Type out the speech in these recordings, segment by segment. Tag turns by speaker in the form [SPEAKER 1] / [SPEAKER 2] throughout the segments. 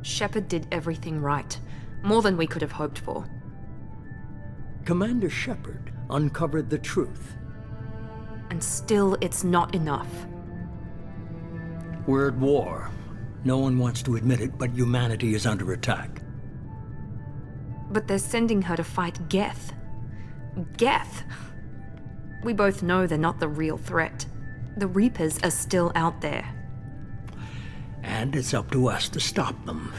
[SPEAKER 1] Shepard did everything right. More than we could have hoped for.
[SPEAKER 2] Commander Shepard uncovered the truth.
[SPEAKER 1] And still, it's not enough.
[SPEAKER 2] We're at war. No one wants to admit it, but humanity is under attack.
[SPEAKER 1] But they're sending her to fight Geth. Geth! We both know they're not the real threat. The Reapers are still out there.
[SPEAKER 2] And it's up to us to stop them.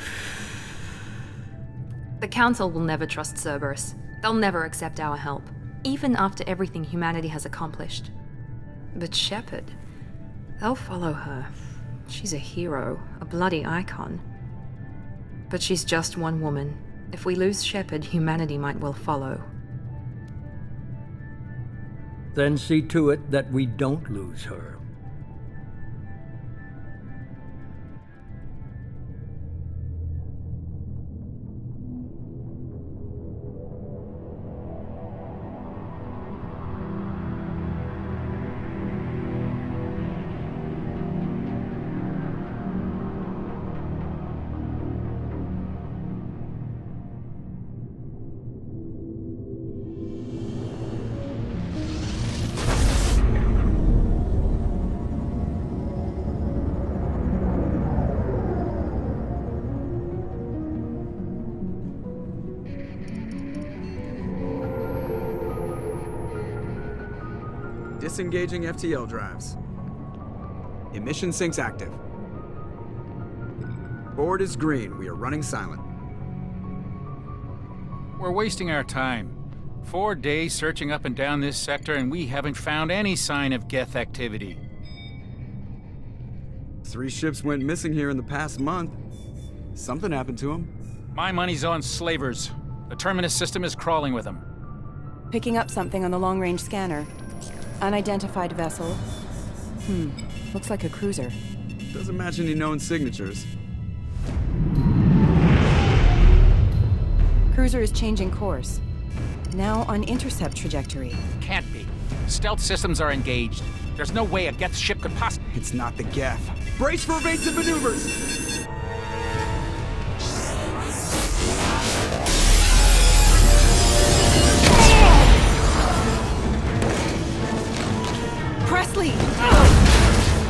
[SPEAKER 1] The Council will never trust Cerberus. They'll never accept our help, even after everything humanity has accomplished. But Shepard, they'll follow her. She's a hero, a bloody icon. But she's just one woman. If we lose Shepard, humanity might well follow.
[SPEAKER 2] Then see to it that we don't lose her.
[SPEAKER 3] Disengaging FTL drives. Emission sinks active. Board is green. We are running silent.
[SPEAKER 4] We're wasting our time. 4 days searching up and down this sector, and we haven't found any sign of Geth activity.
[SPEAKER 3] 3 ships went missing here in the past month. Something happened to them.
[SPEAKER 4] My money's on slavers. The Terminus system is crawling with them.
[SPEAKER 5] Picking up something on the long-range scanner. Unidentified vessel. Looks like a cruiser.
[SPEAKER 3] Doesn't match any known signatures.
[SPEAKER 5] Cruiser is changing course. Now on intercept trajectory.
[SPEAKER 4] Can't be. Stealth systems are engaged. There's no way a Geth ship could possibly...
[SPEAKER 3] It's not the Geth. Brace for evasive maneuvers!
[SPEAKER 5] Presley!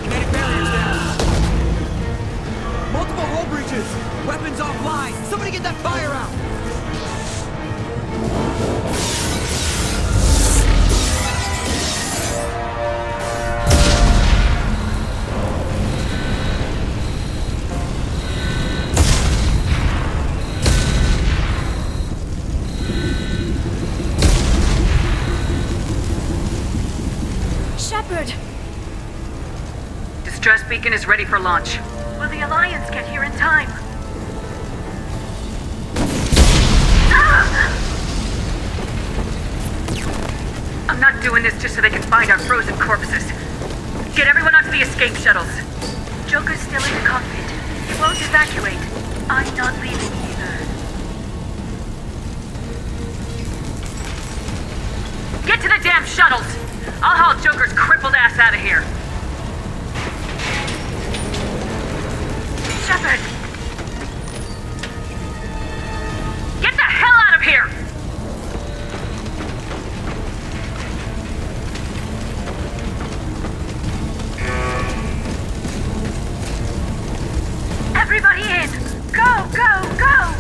[SPEAKER 3] Kinetic barriers down. Multiple hull breaches. Weapons offline. Somebody get that fire out.
[SPEAKER 5] Shepard!
[SPEAKER 6] Distress beacon is ready for launch. Will the Alliance get here in time? I'm not doing this just so they can find our frozen corpses. Get everyone onto the escape shuttles. Joker's still in the cockpit. He won't evacuate. I'm not leaving either. Get to the damn shuttles! I'll haul Joker's crippled ass out of here. Shepard! Get the hell out of here! Everybody in! Go, go, go!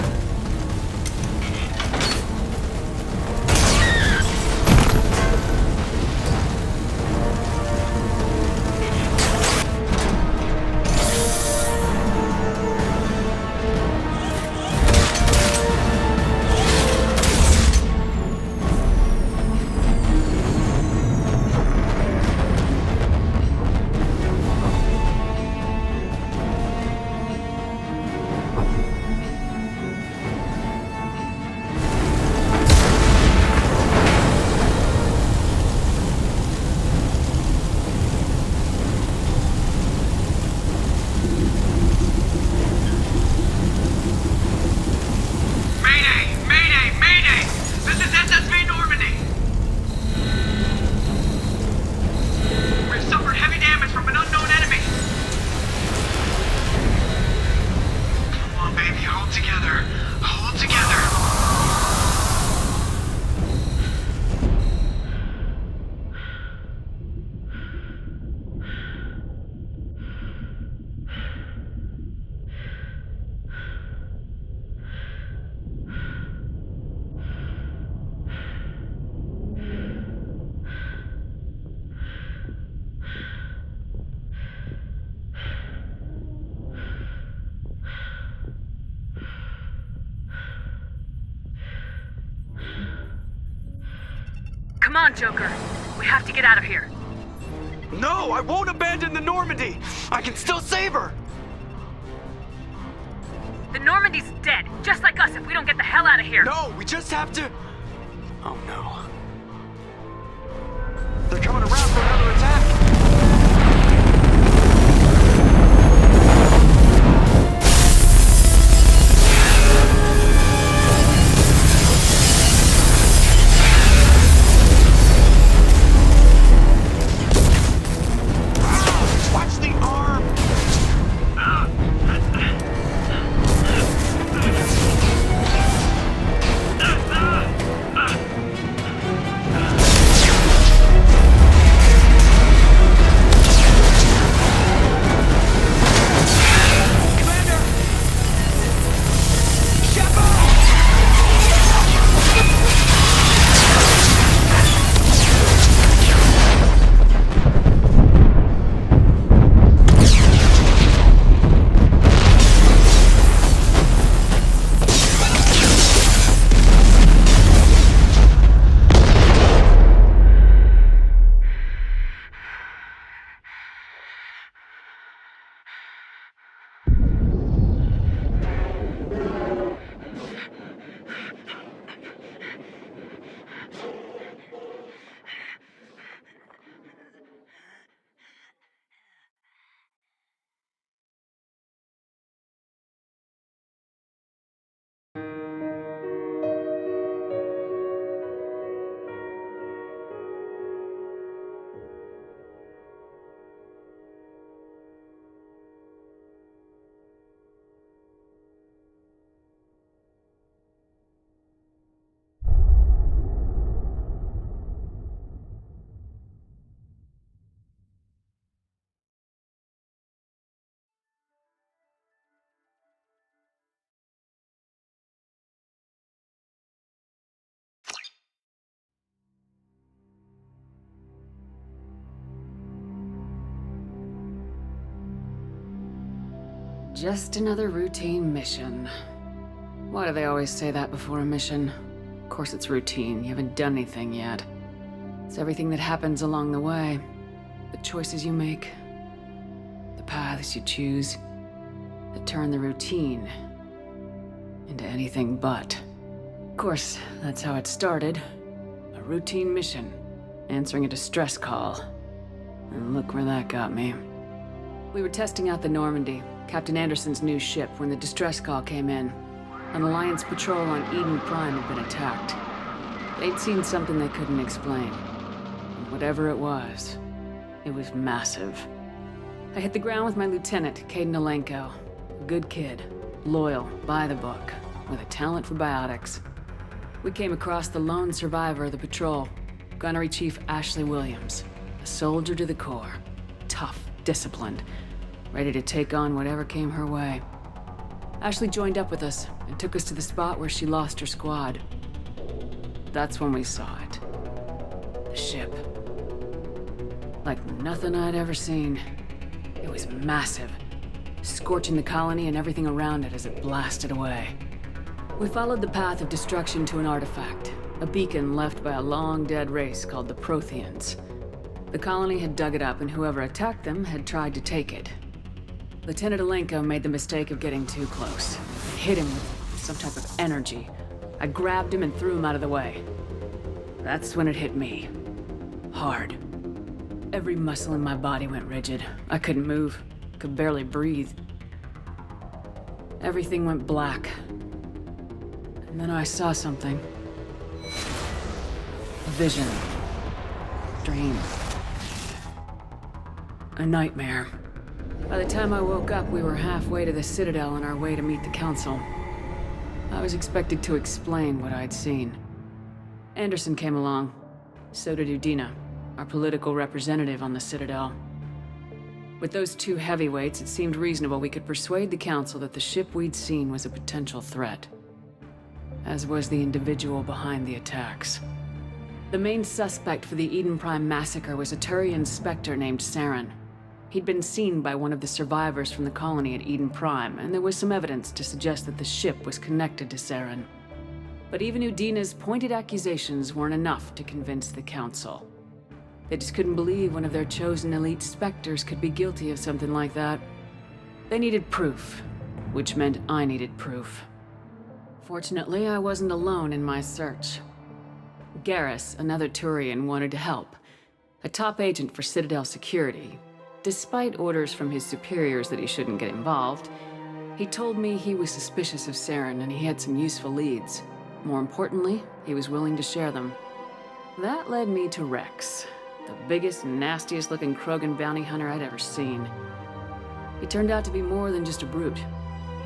[SPEAKER 6] Come on, Joker. We have to get out of here.
[SPEAKER 3] No, I won't abandon the Normandy. I can still save her.
[SPEAKER 6] The Normandy's dead, just like us if we don't get the hell out of here.
[SPEAKER 3] No, we just have to... Oh no. They're coming around for another attack.
[SPEAKER 7] Just another routine mission. Why do they always say that before a mission? Of course it's routine, you haven't done anything yet. It's everything that happens along the way. The choices you make, the paths you choose, that turn the routine into anything but. Of course, that's how it started. A routine mission, answering a distress call. And look where that got me. We were testing out the Normandy, Captain Anderson's new ship, when the distress call came in. An Alliance patrol on Eden Prime had been attacked. They'd seen something they couldn't explain. And whatever it was massive. I hit the ground with my lieutenant, Caden Alenko. A good kid, loyal, by the book, with a talent for biotics. We came across the lone survivor of the patrol, Gunnery Chief Ashley Williams. A soldier to the core. Tough, disciplined, ready to take on whatever came her way. Ashley joined up with us and took us to the spot where she lost her squad. That's when we saw it. The ship. Like nothing I'd ever seen. It was massive, scorching the colony and everything around it as it blasted away. We followed the path of destruction to an artifact, a beacon left by a long-dead race called the Protheans. The colony had dug it up, and whoever attacked them had tried to take it. Lieutenant Alenko made the mistake of getting too close. I hit him with some type of energy. I grabbed him and threw him out of the way. That's when it hit me. Hard. Every muscle in my body went rigid. I couldn't move, could barely breathe. Everything went black. And then I saw something. A vision. Dream. A nightmare. By the time I woke up, we were halfway to the Citadel on our way to meet the Council. I was expected to explain what I'd seen. Anderson came along. So did Udina, our political representative on the Citadel. With those two heavyweights, it seemed reasonable we could persuade the Council that the ship we'd seen was a potential threat. As was the individual behind the attacks. The main suspect for the Eden Prime massacre was a Turian Spectre named Saren. He'd been seen by one of the survivors from the colony at Eden Prime, and there was some evidence to suggest that the ship was connected to Saren. But even Udina's pointed accusations weren't enough to convince the Council. They just couldn't believe one of their chosen elite Spectres could be guilty of something like that. They needed proof, which meant I needed proof. Fortunately, I wasn't alone in my search. Garrus, another Turian, wanted to help. A top agent for Citadel Security. Despite orders from his superiors that he shouldn't get involved, he told me he was suspicious of Saren and he had some useful leads. More importantly, he was willing to share them. That led me to Rex, the biggest, nastiest looking Krogan bounty hunter I'd ever seen. He turned out to be more than just a brute.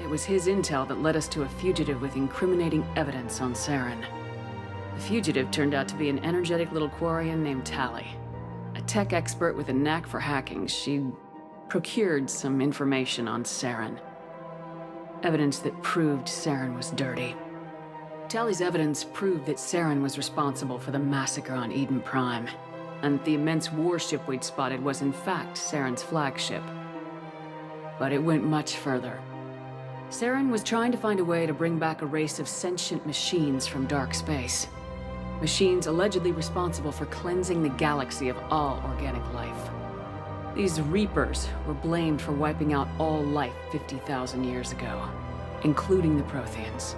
[SPEAKER 7] It was his intel that led us to a fugitive with incriminating evidence on Saren. The fugitive turned out to be an energetic little Quarian named Tali. A tech expert with a knack for hacking, she'd procured some information on Saren. Evidence that proved Saren was dirty. Tali's evidence proved that Saren was responsible for the massacre on Eden Prime, and the immense warship we'd spotted was in fact Saren's flagship. But it went much further. Saren was trying to find a way to bring back a race of sentient machines from dark space. Machines allegedly responsible for cleansing the galaxy of all organic life. These Reapers were blamed for wiping out all life 50,000 years ago, including the Protheans,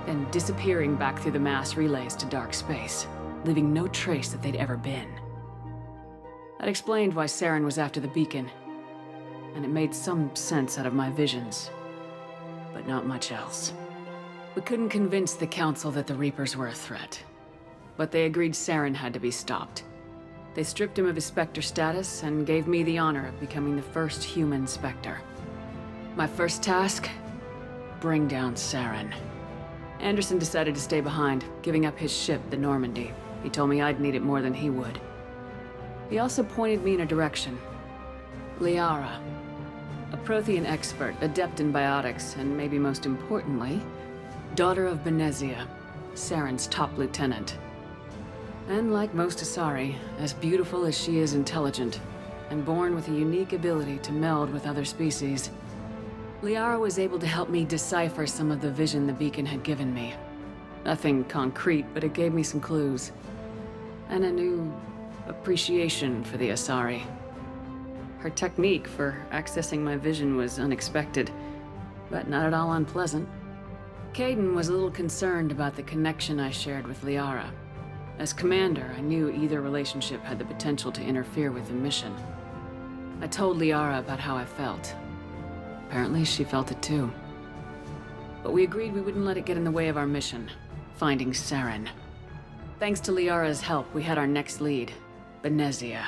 [SPEAKER 7] then disappearing back through the mass relays to dark space, leaving no trace that they'd ever been. That explained why Saren was after the beacon, and it made some sense out of my visions, but not much else. We couldn't convince the Council that the Reapers were a threat, but they agreed Saren had to be stopped. They stripped him of his Spectre status and gave me the honor of becoming the first human Spectre. My first task? Bring down Saren. Anderson decided to stay behind, giving up his ship, the Normandy. He told me I'd need it more than he would. He also pointed me in a direction. Liara. A Prothean expert, adept in biotics, and maybe most importantly, daughter of Benezia, Saren's top lieutenant. And like most Asari, as beautiful as she is intelligent, and born with a unique ability to meld with other species, Liara was able to help me decipher some of the vision the beacon had given me. Nothing concrete, but it gave me some clues. And a new appreciation for the Asari. Her technique for accessing my vision was unexpected, but not at all unpleasant. Kaidan was a little concerned about the connection I shared with Liara. As commander, I knew either relationship had the potential to interfere with the mission. I told Liara about how I felt. Apparently, she felt it too. But we agreed we wouldn't let it get in the way of our mission, finding Saren. Thanks to Liara's help, we had our next lead, Benezia.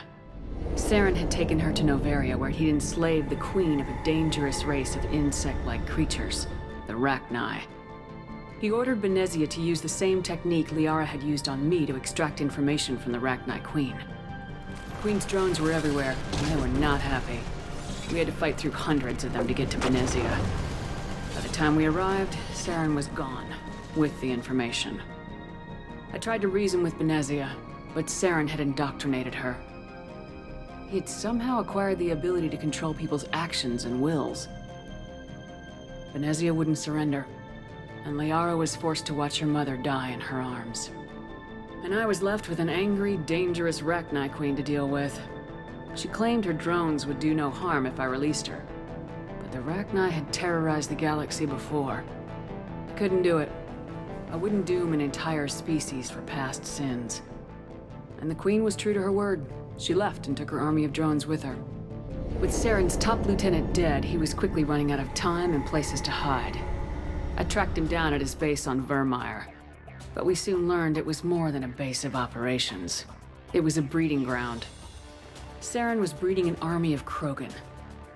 [SPEAKER 7] Saren had taken her to Noveria, where he'd enslaved the queen of a dangerous race of insect-like creatures, the Rachni. He ordered Benezia to use the same technique Liara had used on me to extract information from the Rachni queen. The queen's drones were everywhere, and they were not happy. We had to fight through hundreds of them to get to Benezia. By the time we arrived, Saren was gone, with the information. I tried to reason with Benezia, but Saren had indoctrinated her. He had somehow acquired the ability to control people's actions and wills. Benezia wouldn't surrender, and Liara was forced to watch her mother die in her arms. And I was left with an angry, dangerous Rachni queen to deal with. She claimed her drones would do no harm if I released her. But the Rachni had terrorized the galaxy before. I couldn't do it. I wouldn't doom an entire species for past sins. And the Queen was true to her word. She left and took her army of drones with her. With Saren's top lieutenant dead, he was quickly running out of time and places to hide. I tracked him down at his base on Vermeer. But we soon learned it was more than a base of operations. It was a breeding ground. Saren was breeding an army of Krogan.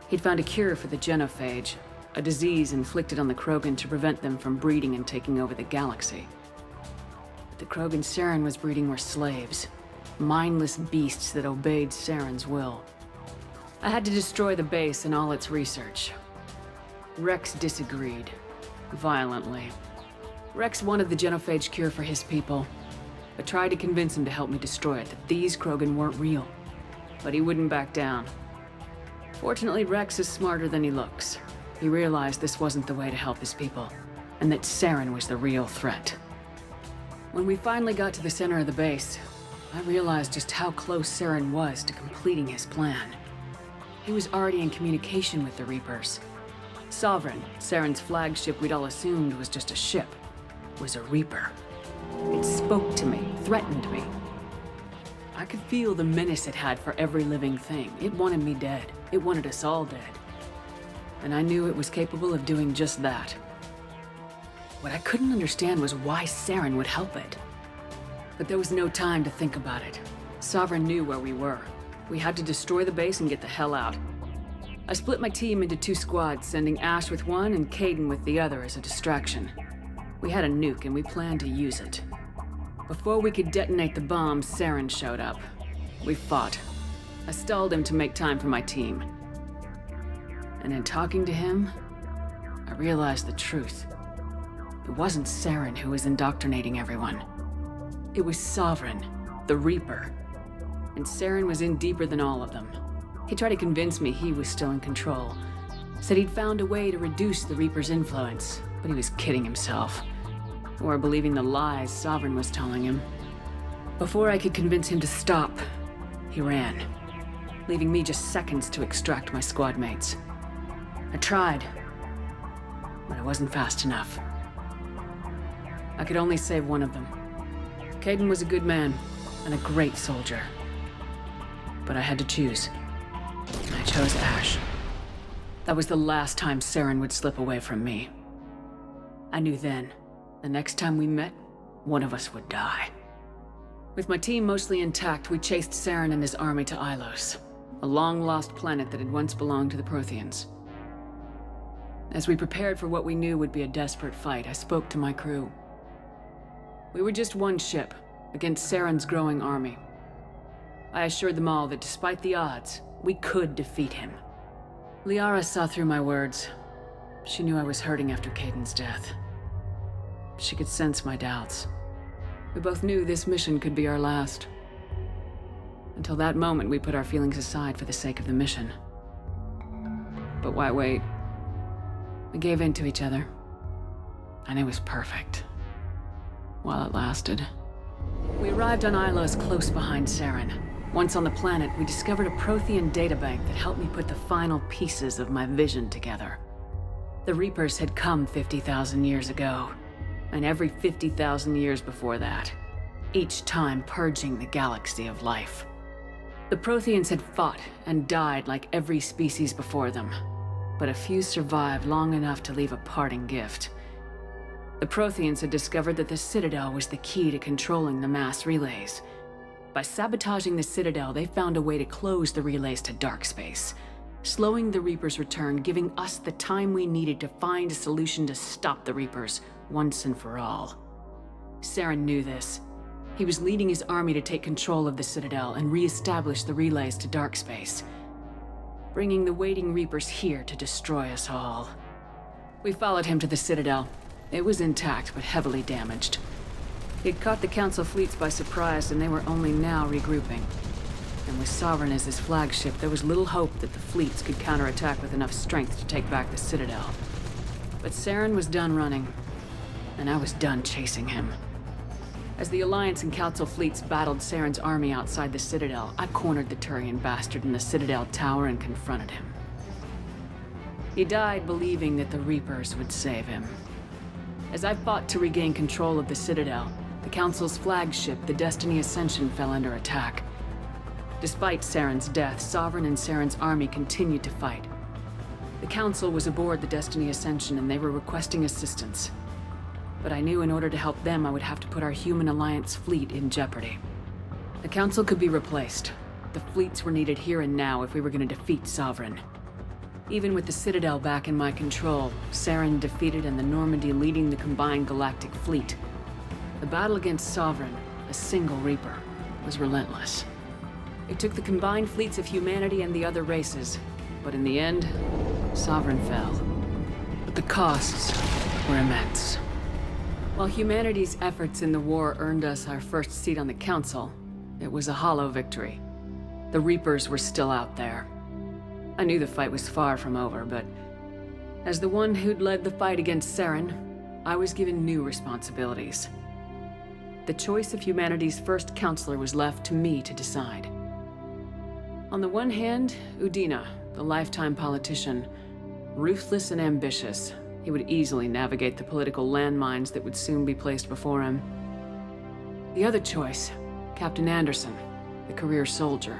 [SPEAKER 7] He'd found a cure for the genophage, a disease inflicted on the Krogan to prevent them from breeding and taking over the galaxy. But the Krogan Saren was breeding were slaves, mindless beasts that obeyed Saren's will. I had to destroy the base and all its research. Rex disagreed, violently. Rex wanted the genophage cure for his people, but tried to convince him to help me destroy it, that these Krogan weren't real. But he wouldn't back down. Fortunately, Rex is smarter than he looks. He realized this wasn't the way to help his people, and that Saren was the real threat. When we finally got to the center of the base, I realized just how close Saren was to completing his plan. He was already in communication with the Reapers. Sovereign, Saren's flagship we'd all assumed was just a ship, was a Reaper. It spoke to me, threatened me. I could feel the menace it had for every living thing. It wanted me dead. It wanted us all dead. And I knew it was capable of doing just that. What I couldn't understand was why Saren would help it. But there was no time to think about it. Sovereign knew where we were. We had to destroy the base and get the hell out. I split my team into 2 squads, sending Ash with one and Caden with the other as a distraction. We had a nuke and we planned to use it. Before we could detonate the bomb, Saren showed up. We fought. I stalled him to make time for my team. And in talking to him, I realized the truth. It wasn't Saren who was indoctrinating everyone. It was Sovereign, the Reaper. And Saren was in deeper than all of them. He tried to convince me he was still in control. Said he'd found a way to reduce the Reaper's influence, but he was kidding himself. Or believing the lies Sovereign was telling him. Before I could convince him to stop, he ran, leaving me just seconds to extract my squad mates. I tried, but I wasn't fast enough. I could only save one of them. Caden was a good man and a great soldier. But I had to choose. And I chose Ash. That was the last time Saren would slip away from me. I knew then, the next time we met, one of us would die. With my team mostly intact, we chased Saren and his army to Ilos, a long-lost planet that had once belonged to the Protheans. As we prepared for what we knew would be a desperate fight, I spoke to my crew. We were just one ship, against Saren's growing army. I assured them all that despite the odds, we could defeat him. Liara saw through my words. She knew I was hurting after Caden's death. She could sense my doubts. We both knew this mission could be our last. Until that moment, we put our feelings aside for the sake of the mission. But why wait? We gave in to each other. And it was perfect. While it lasted. We arrived on Ilos close behind Saren. Once on the planet, we discovered a Prothean databank that helped me put the final pieces of my vision together. The Reapers had come 50,000 years ago, and every 50,000 years before that, each time purging the galaxy of life. The Protheans had fought and died like every species before them, but a few survived long enough to leave a parting gift. The Protheans had discovered that the Citadel was the key to controlling the mass relays. By sabotaging the Citadel, they found a way to close the relays to dark space, slowing the Reapers' return, giving us the time we needed to find a solution to stop the Reapers once and for all. Saren knew this. He was leading his army to take control of the Citadel and re-establish the relays to dark space, bringing the waiting Reapers here to destroy us all. We followed him to the Citadel. It was intact, but heavily damaged. He'd caught the Council fleets by surprise, and they were only now regrouping. And with Sovereign as his flagship, there was little hope that the fleets could counterattack with enough strength to take back the Citadel. But Saren was done running, and I was done chasing him. As the Alliance and Council fleets battled Saren's army outside the Citadel, I cornered the Turian bastard in the Citadel tower and confronted him. He died believing that the Reapers would save him. As I fought to regain control of the Citadel, the Council's flagship, the Destiny Ascension, fell under attack. Despite Saren's death, Sovereign and Saren's army continued to fight. The Council was aboard the Destiny Ascension and they were requesting assistance. But I knew in order to help them, I would have to put our human Alliance fleet in jeopardy. The Council could be replaced. The fleets were needed here and now if we were going to defeat Sovereign. Even with the Citadel back in my control, Saren defeated and the Normandy leading the combined galactic fleet. The battle against Sovereign, a single Reaper, was relentless. It took the combined fleets of humanity and the other races, but in the end, Sovereign fell. But the costs were immense. While humanity's efforts in the war earned us our first seat on the Council, it was a hollow victory. The Reapers were still out there. I knew the fight was far from over, but as the one who'd led the fight against Saren, I was given new responsibilities. The choice of humanity's first counselor was left to me to decide. On the one hand, Udina, the lifetime politician. Ruthless and ambitious, he would easily navigate the political landmines that would soon be placed before him. The other choice, Captain Anderson, the career soldier.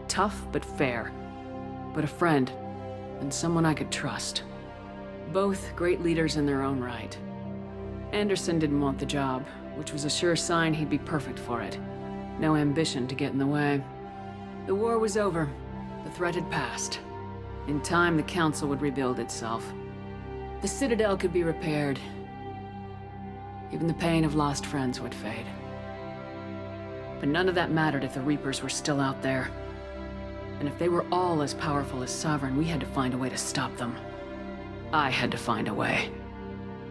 [SPEAKER 7] Tough but fair. But a friend, and someone I could trust. Both great leaders in their own right. Anderson didn't want the job, which was a sure sign he'd be perfect for it. No ambition to get in the way. The war was over. The threat had passed. In time, the Council would rebuild itself. The Citadel could be repaired. Even the pain of lost friends would fade. But none of that mattered if the Reapers were still out there. And if they were all as powerful as Sovereign, we had to find a way to stop them. I had to find a way.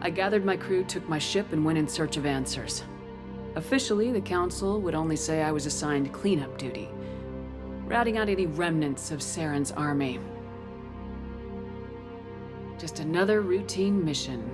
[SPEAKER 7] I gathered my crew, took my ship, and went in search of answers. Officially, the Council would only say I was assigned cleanup duty, routing out any remnants of Saren's army. Just another routine mission.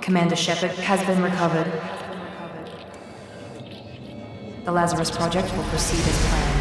[SPEAKER 1] Commander Shepard has been recovered. The Lazarus Project will proceed as planned.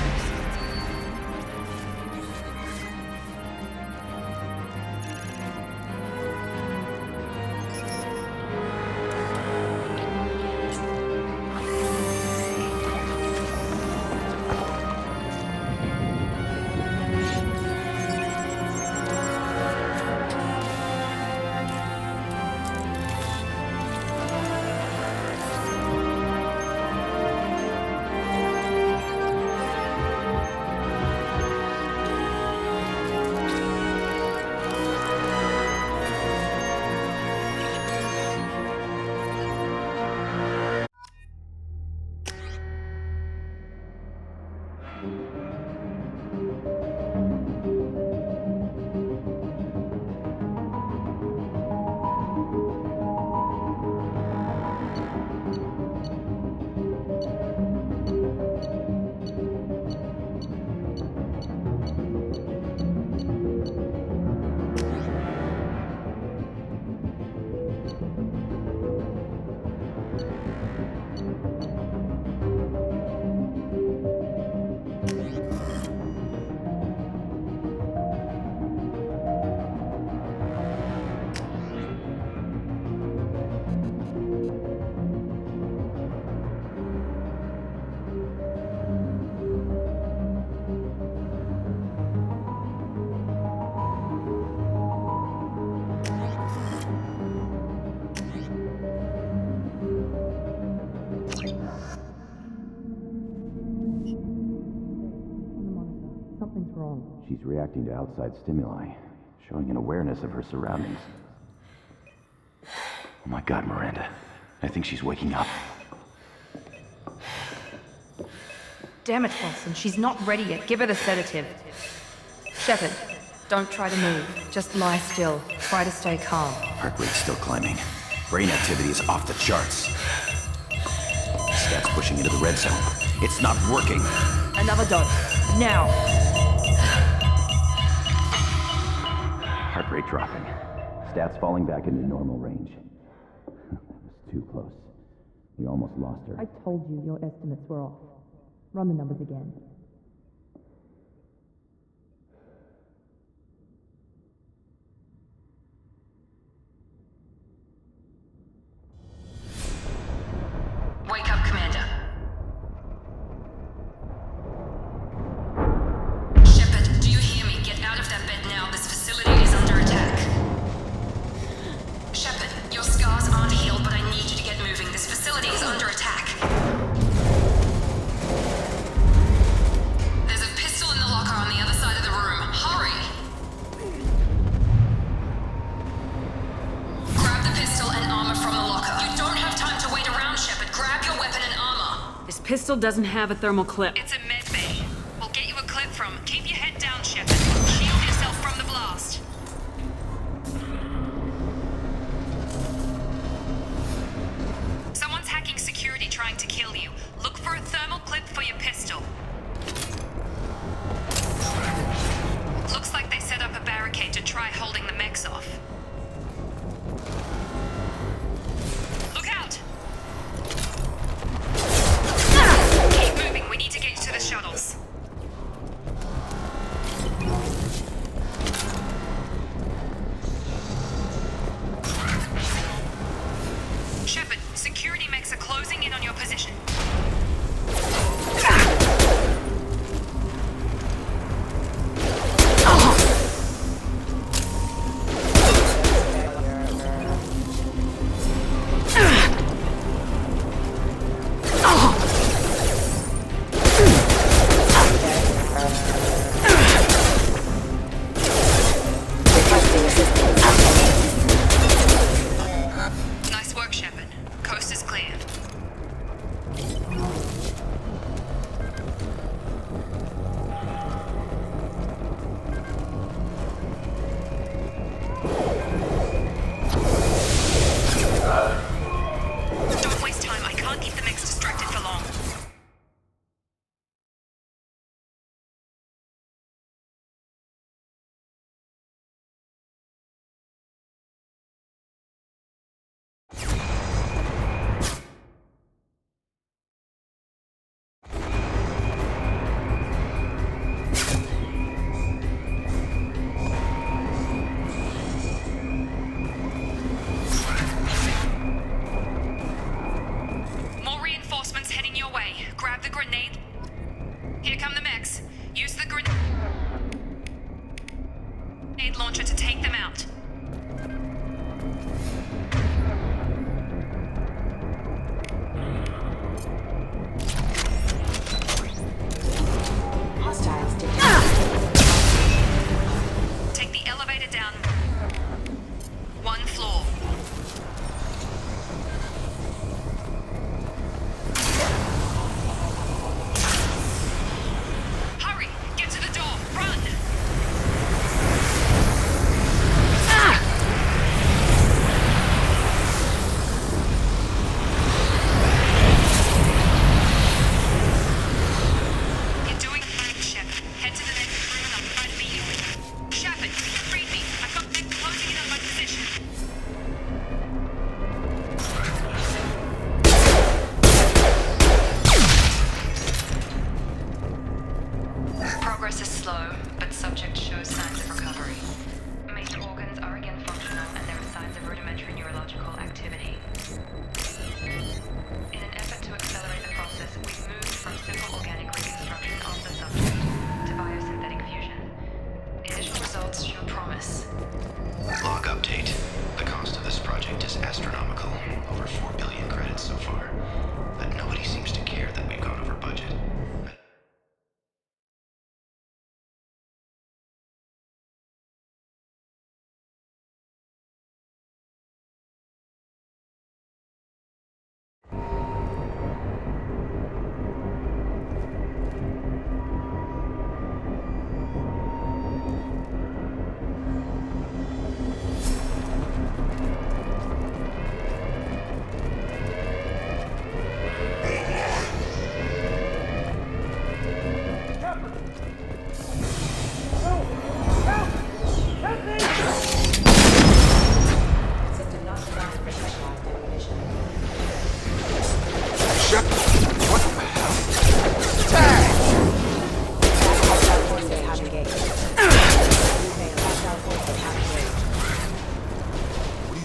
[SPEAKER 8] She's reacting to outside stimuli, showing an awareness of her surroundings. Oh my God, Miranda. I think she's waking up.
[SPEAKER 1] Damn it, Wilson. She's not ready yet. Give her the sedative. Shepard, don't try to move. Just lie still. Try to stay calm.
[SPEAKER 8] Heart rate's still climbing. Brain activity is off the charts. Stats pushing into the red zone. It's not working.
[SPEAKER 1] Another dose. Now.
[SPEAKER 8] Heart rate dropping. Stats falling back into normal range. That was too close. We almost lost her.
[SPEAKER 1] I told you your estimates were off. Run the numbers again.
[SPEAKER 6] Wake up, Commander. Shepard, do you hear me? Get out of that bed now. This facility is under attack. Shepard, your scars aren't healed, but I need you to get moving. This facility is under attack. There's a pistol in the locker on the other side of the room. Hurry! Grab the pistol and armor from the locker. You don't have time to wait around, Shepard. Grab your weapon and armor.
[SPEAKER 7] This pistol doesn't have a thermal clip.
[SPEAKER 6] It's a med bay. We'll get you a clip from. Keep your head down, Shepard. Shield yourself from the blast.
[SPEAKER 1] slow, but subject shows signs of recovery. Major organs are again functional, and there are signs of rudimentary neurological activity. In an effort to accelerate the process, we've moved from simple organic reconstruction of the subject to biosynthetic fusion. Initial results show promise.
[SPEAKER 9] Log update. The cost of this project is astronomical. Over 4 billion credits so far. But nobody seems to care that we've gone over budget.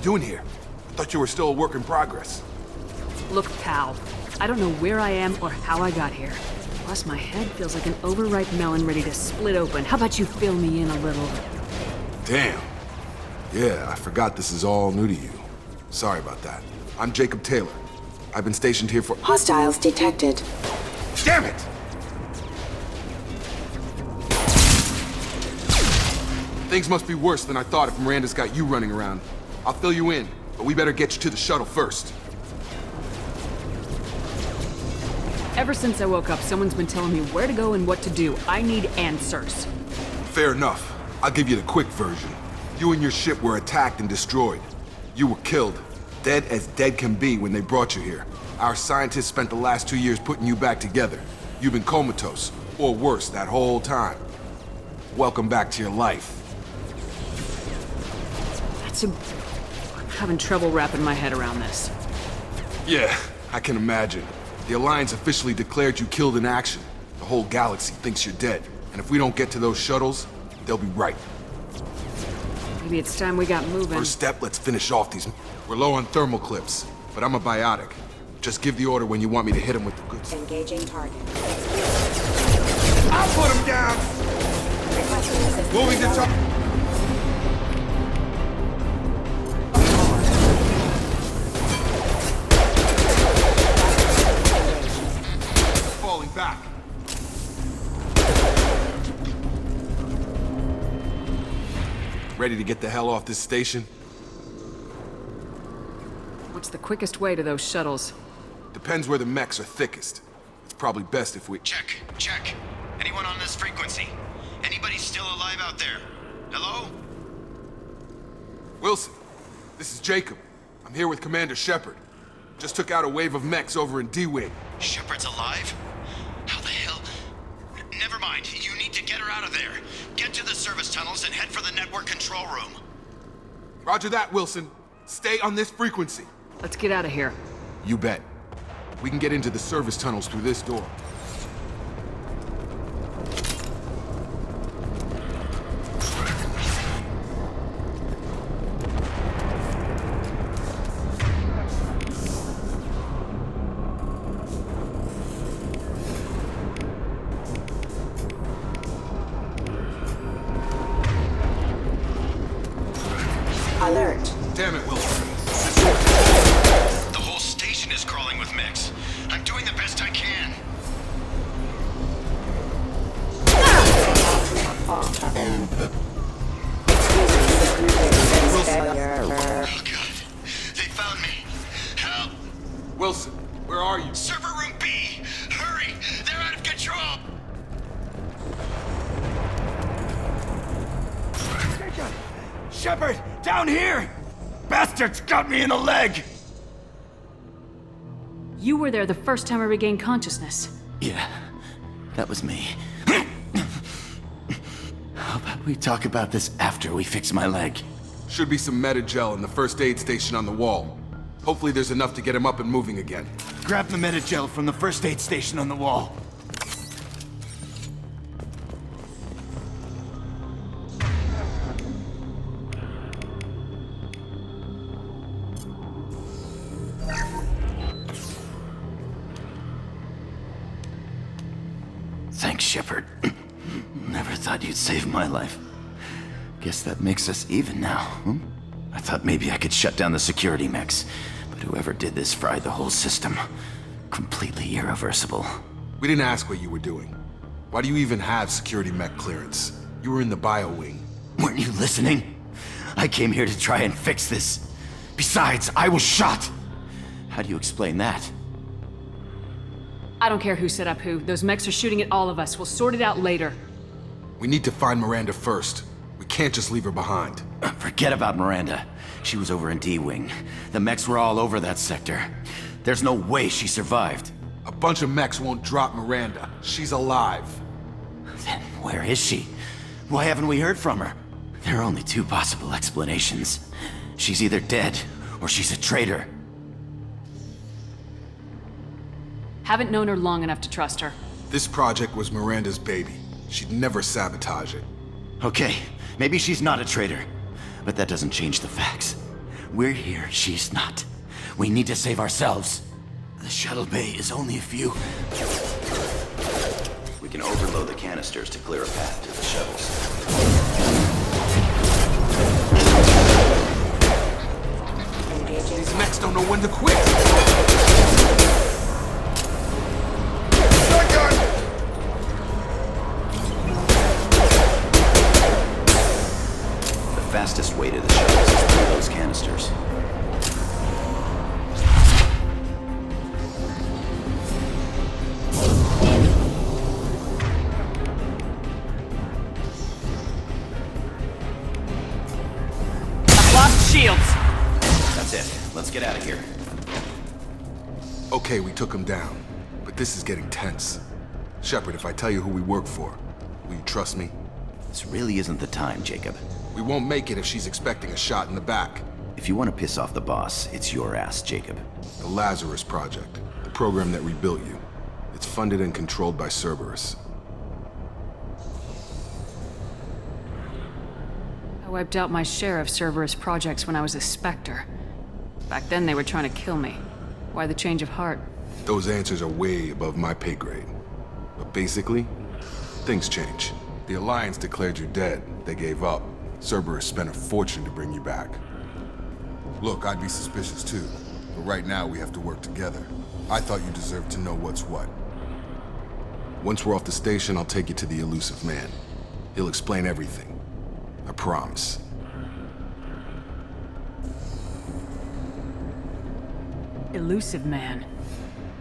[SPEAKER 10] Doing here? I thought you were still a work in progress.
[SPEAKER 7] Look, pal. I don't know where I am or how I got here. Plus, my head feels like an overripe melon ready to split open. How about you fill me in a little?
[SPEAKER 10] Damn. Yeah, I forgot this is all new to you. Sorry about that. I'm Jacob Taylor. I've been stationed here for—
[SPEAKER 11] Hostiles detected.
[SPEAKER 10] Damn it! Things must be worse than I thought if Miranda's got you running around. I'll fill you in, but we better get you to the shuttle first.
[SPEAKER 7] Ever since I woke up, someone's been telling me where to go and what to do. I need answers.
[SPEAKER 10] Fair enough. I'll give you the quick version. You and your ship were attacked and destroyed. You were killed. Dead as dead can be when they brought you here. Our scientists spent the last 2 years putting you back together. You've been comatose, or worse, that whole time. Welcome back to your life.
[SPEAKER 7] I'm having trouble wrapping my head around this.
[SPEAKER 10] Yeah, I can imagine. The Alliance officially declared you killed in action. The whole galaxy thinks you're dead. And if we don't get to those shuttles, they'll be right.
[SPEAKER 7] Maybe it's time we got moving.
[SPEAKER 10] First step, let's finish off these. We're low on thermal clips, but I'm a biotic. Just give the order when you want me to hit him with the goods.
[SPEAKER 11] Engaging target.
[SPEAKER 10] I'll put him down! Moving to top. Falling back. Ready to get the hell off this station?
[SPEAKER 7] What's the quickest way to those shuttles?
[SPEAKER 10] Depends where the mechs are thickest. It's probably best if we—
[SPEAKER 9] Check. Anyone on this frequency? Anybody still alive out there? Hello?
[SPEAKER 10] Wilson, this is Jacob. I'm here with Commander Shepard. Just took out a wave of mechs over in D-Wing.
[SPEAKER 9] Shepard's alive? How the hell? Never mind. You need to get her out of there. Get to the service tunnels and head for the network control room.
[SPEAKER 10] Roger that, Wilson. Stay on this frequency.
[SPEAKER 7] Let's get out of here.
[SPEAKER 10] You bet. We can get into the service tunnels through this door.
[SPEAKER 11] Alert.
[SPEAKER 10] Damn it, Wilson.
[SPEAKER 9] The whole station is crawling with mechs. I'm doing the best I can. Oh god. They found me. Help!
[SPEAKER 10] Wilson, where are you?
[SPEAKER 9] Server room B! Hurry! They're out of control!
[SPEAKER 3] Shepard! Down here! Bastards got me in the leg!
[SPEAKER 7] You were there the first time I regained consciousness.
[SPEAKER 12] Yeah, that was me. How about we talk about this after we fix my leg?
[SPEAKER 10] Should be some meta-gel in the first aid station on the wall. Hopefully there's enough to get him up and moving again.
[SPEAKER 3] Grab the meta-gel from the first aid station on the wall.
[SPEAKER 12] Thanks, Shepard. Never thought you'd save my life. Guess that makes us even now, hmm? I thought maybe I could shut down the security mechs, but whoever did this fried the whole system. Completely irreversible.
[SPEAKER 10] We didn't ask what you were doing. Why do you even have security mech clearance? You were in the bio wing.
[SPEAKER 12] Weren't you listening? I came here to try and fix this. Besides, I was shot. How do you explain that?
[SPEAKER 7] I don't care who set up who. Those mechs are shooting at all of us. We'll sort it out later.
[SPEAKER 10] We need to find Miranda first. We can't just leave her behind.
[SPEAKER 12] Forget about Miranda. She was over in D-Wing. The mechs were all over that sector. There's no way she survived.
[SPEAKER 10] A bunch of mechs won't drop Miranda. She's alive.
[SPEAKER 12] Then where is she? Why haven't we heard from her? There are only two possible explanations. She's either dead, or she's a traitor.
[SPEAKER 7] Haven't known her long enough to trust her.
[SPEAKER 10] This project was Miranda's baby. She'd never sabotage it.
[SPEAKER 12] Okay, maybe she's not a traitor. But that doesn't change the facts. We're here, she's not. We need to save ourselves. The shuttle bay is only a few...
[SPEAKER 9] We can overload the canisters to clear a path to the shuttles.
[SPEAKER 10] These mechs don't know when to quit.
[SPEAKER 9] The fastest way to the shuttles is through those canisters.
[SPEAKER 7] Shields!
[SPEAKER 9] That's it. Let's get out of here.
[SPEAKER 10] Okay, we took him down. But this is getting tense. Shepard, if I tell you who we work for, will you trust me?
[SPEAKER 9] This really isn't the time, Jacob.
[SPEAKER 10] We won't make it if she's expecting a shot in the back.
[SPEAKER 9] If you want to piss off the boss, it's your ass, Jacob.
[SPEAKER 10] The Lazarus Project. The program that rebuilt you. It's funded and controlled by Cerberus.
[SPEAKER 7] I wiped out my share of Cerberus projects when I was a Spectre. Back then they were trying to kill me. Why the change of heart?
[SPEAKER 10] Those answers are way above my pay grade. But basically, things change. The Alliance declared you dead. They gave up. Cerberus spent a fortune to bring you back. Look, I'd be suspicious too. But right now we have to work together. I thought you deserved to know what's what. Once we're off the station, I'll take you to the elusive man. He'll explain everything. I promise.
[SPEAKER 7] Elusive man.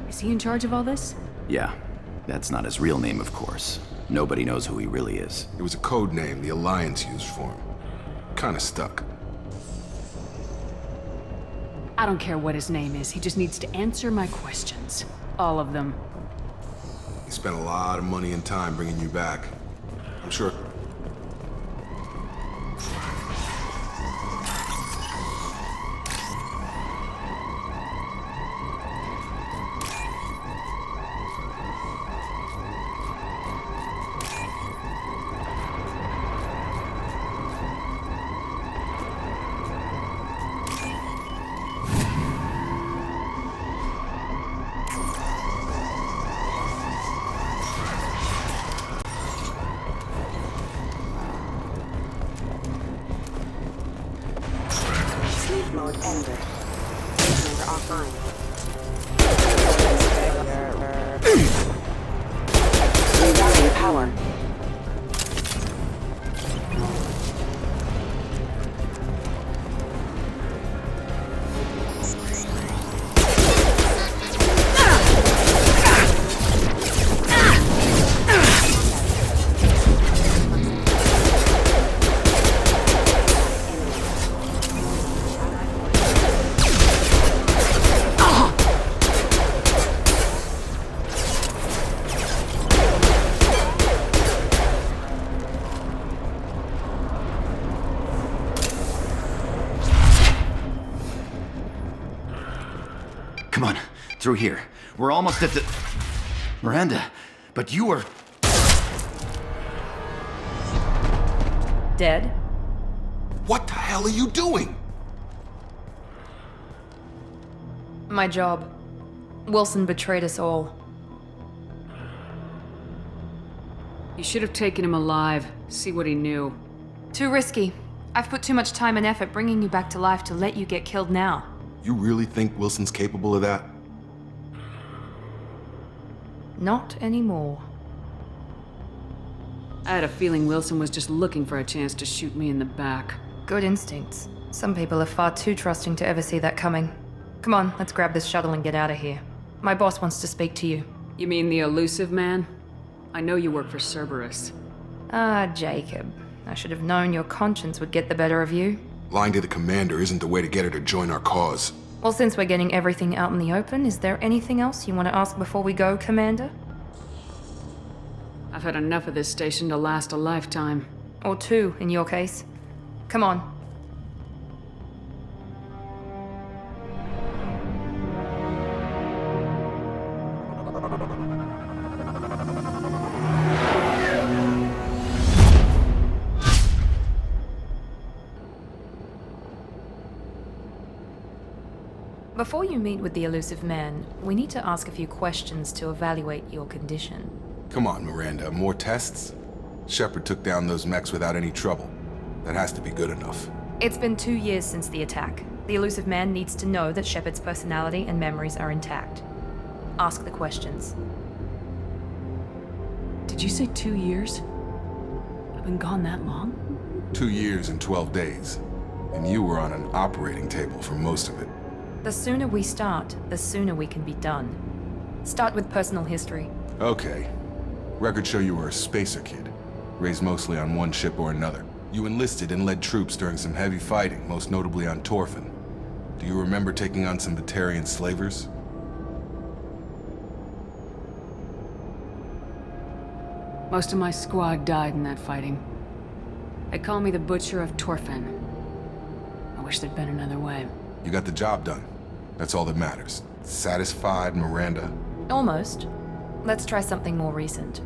[SPEAKER 7] Is he in charge of all this?
[SPEAKER 9] Yeah. That's not his real name, of course. Nobody knows who he really is.
[SPEAKER 10] It was a code name the Alliance used for him. Kinda stuck.
[SPEAKER 7] I don't care what his name is. He just needs to answer my questions. All of them.
[SPEAKER 10] He spent a lot of money and time bringing you back. I'm sure...
[SPEAKER 11] Mode ended. Computer offline. Rerouting power.
[SPEAKER 12] Come on, through here. We're almost at the... Miranda, but you were...
[SPEAKER 1] Dead?
[SPEAKER 10] What the hell are you doing?
[SPEAKER 1] My job. Wilson betrayed us all.
[SPEAKER 7] You should have taken him alive. See what he knew.
[SPEAKER 1] Too risky. I've put too much time and effort bringing you back to life to let you get killed now.
[SPEAKER 10] You really think Wilson's capable of that?
[SPEAKER 1] Not anymore.
[SPEAKER 7] I had a feeling Wilson was just looking for a chance to shoot me in the back.
[SPEAKER 1] Good instincts. Some people are far too trusting to ever see that coming. Come on, let's grab this shuttle and get out of here. My boss wants to speak to you.
[SPEAKER 7] You mean the elusive man? I know you work for Cerberus.
[SPEAKER 1] Ah, Jacob. I should have known your conscience would get the better of you.
[SPEAKER 10] Lying to the commander isn't the way to get her to join our cause.
[SPEAKER 1] Well, since we're getting everything out in the open, is there anything else you want to ask before we go, Commander?
[SPEAKER 7] I've had enough of this station to last a lifetime.
[SPEAKER 1] Or two, in your case. Come on. Before you meet with the elusive man, we need to ask a few questions to evaluate your condition.
[SPEAKER 10] Come on, Miranda, more tests? Shepard took down those mechs without any trouble. That has to be good enough.
[SPEAKER 1] It's been 2 years since the attack. The elusive man needs to know that Shepard's personality and memories are intact. Ask the questions.
[SPEAKER 7] Did you say 2 years? I've been gone that long?
[SPEAKER 10] 2 years and 12 days. And you were on an operating table for most of it.
[SPEAKER 1] The sooner we start, the sooner we can be done. Start with personal history.
[SPEAKER 10] Okay. Records show you were a spacer kid, raised mostly on one ship or another. You enlisted and led troops during some heavy fighting, most notably on Torfin. Do you remember taking on some Batarian slavers?
[SPEAKER 7] Most of my squad died in that fighting. They call me the Butcher of Torfin. I wish there'd been another way.
[SPEAKER 10] You got the job done. That's all that matters. Satisfied, Miranda?
[SPEAKER 1] Almost. Let's try something more recent.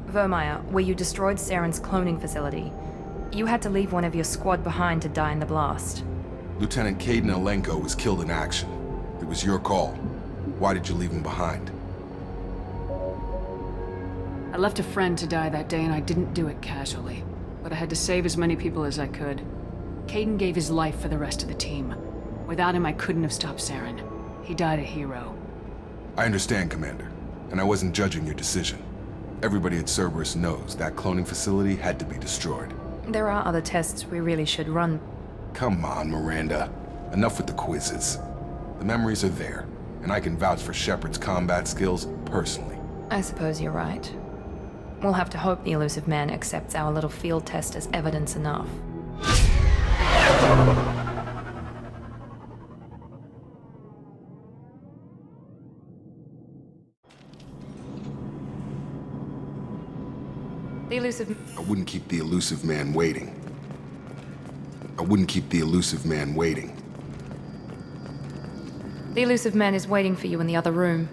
[SPEAKER 1] Vermeer, where you destroyed Saren's cloning facility, you had to leave one of your squad behind to die in the blast.
[SPEAKER 10] Lieutenant Caden Alenko was killed in action. It was your call. Why did you leave him behind?
[SPEAKER 7] I left a friend to die that day and I didn't do it casually. But I had to save as many people as I could. Caden gave his life for the rest of the team. Without him, I couldn't have stopped Saren. He died a hero.
[SPEAKER 10] I understand, Commander. And I wasn't judging your decision. Everybody at Cerberus knows that cloning facility had to be destroyed.
[SPEAKER 1] There are other tests we really should run.
[SPEAKER 10] Come on, Miranda. Enough with the quizzes. The memories are there, and I can vouch for Shepard's combat skills personally.
[SPEAKER 1] I suppose you're right. We'll have to hope the elusive man accepts our little field test as evidence enough. The elusive...
[SPEAKER 10] I wouldn't keep the elusive man waiting. I wouldn't keep the elusive man waiting.
[SPEAKER 1] The elusive man is waiting for you in the other room.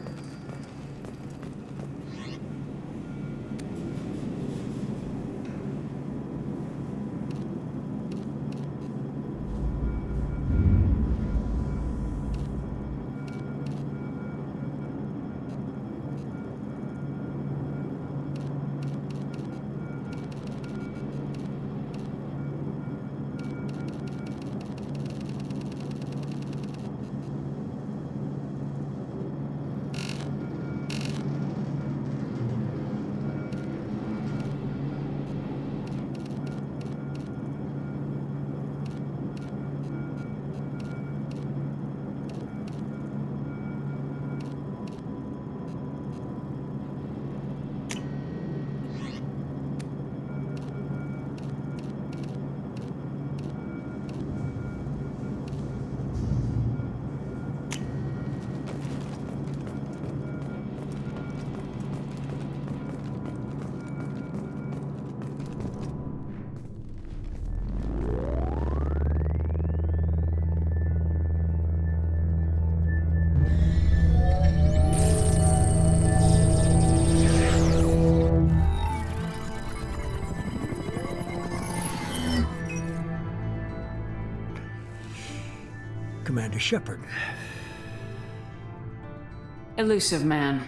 [SPEAKER 2] Commander Shepard.
[SPEAKER 7] Elusive man.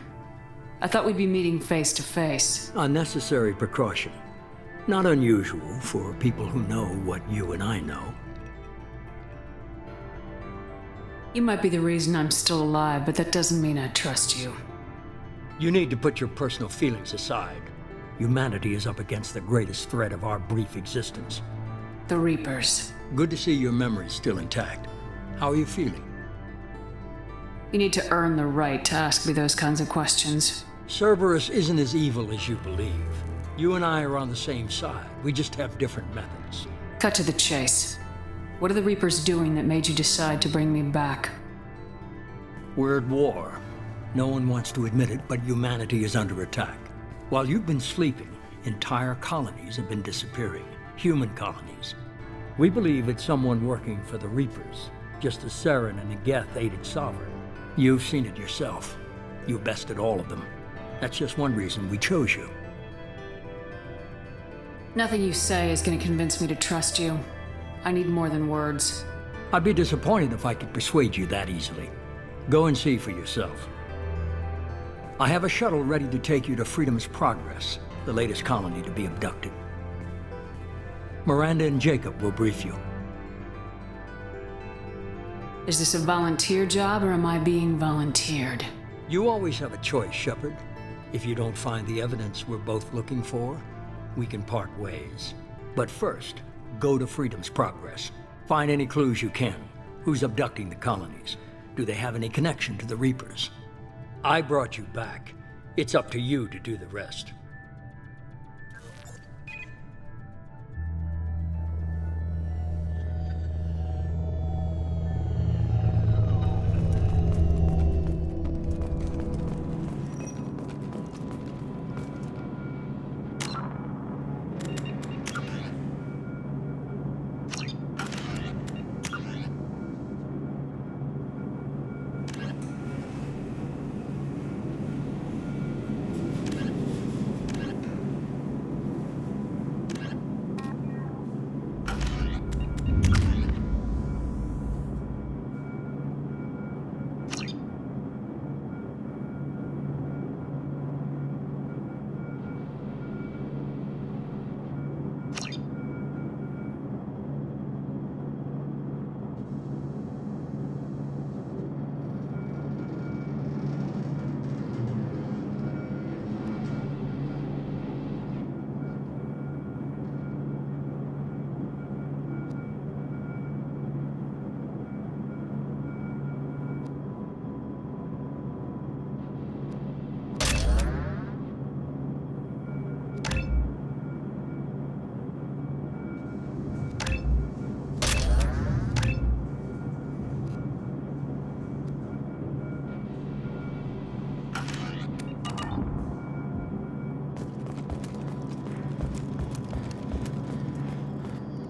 [SPEAKER 7] I thought we'd be meeting face to face.
[SPEAKER 2] Unnecessary precaution. Not unusual for people who know what you and I know.
[SPEAKER 7] You might be the reason I'm still alive, but that doesn't mean I trust you.
[SPEAKER 2] You need to put your personal feelings aside. Humanity is up against the greatest threat of our brief existence.
[SPEAKER 7] The Reapers.
[SPEAKER 2] Good to see your memory's still intact. How are you feeling?
[SPEAKER 7] You need to earn the right to ask me those kinds of questions.
[SPEAKER 2] Cerberus isn't as evil as you believe. You and I are on the same side. We just have different methods.
[SPEAKER 7] Cut to the chase. What are the Reapers doing that made you decide to bring me back?
[SPEAKER 2] We're at war. No one wants to admit it, but humanity is under attack. While you've been sleeping, entire colonies have been disappearing. Human colonies. We believe it's someone working for the Reapers, just as Saren and Negeth aided Sovereign. You've seen it yourself. You bested all of them. That's just one reason we chose you.
[SPEAKER 7] Nothing you say is going to convince me to trust you. I need more than words.
[SPEAKER 2] I'd be disappointed if I could persuade you that easily. Go and see for yourself. I have a shuttle ready to take you to Freedom's Progress, the latest colony to be abducted. Miranda and Jacob will brief you.
[SPEAKER 7] Is this a volunteer job, or am I being volunteered?
[SPEAKER 2] You always have a choice, Shepard. If you don't find the evidence we're both looking for, we can part ways. But first, go to Freedom's Progress. Find any clues you can. Who's abducting the colonies? Do they have any connection to the Reapers? I brought you back. It's up to you to do the rest.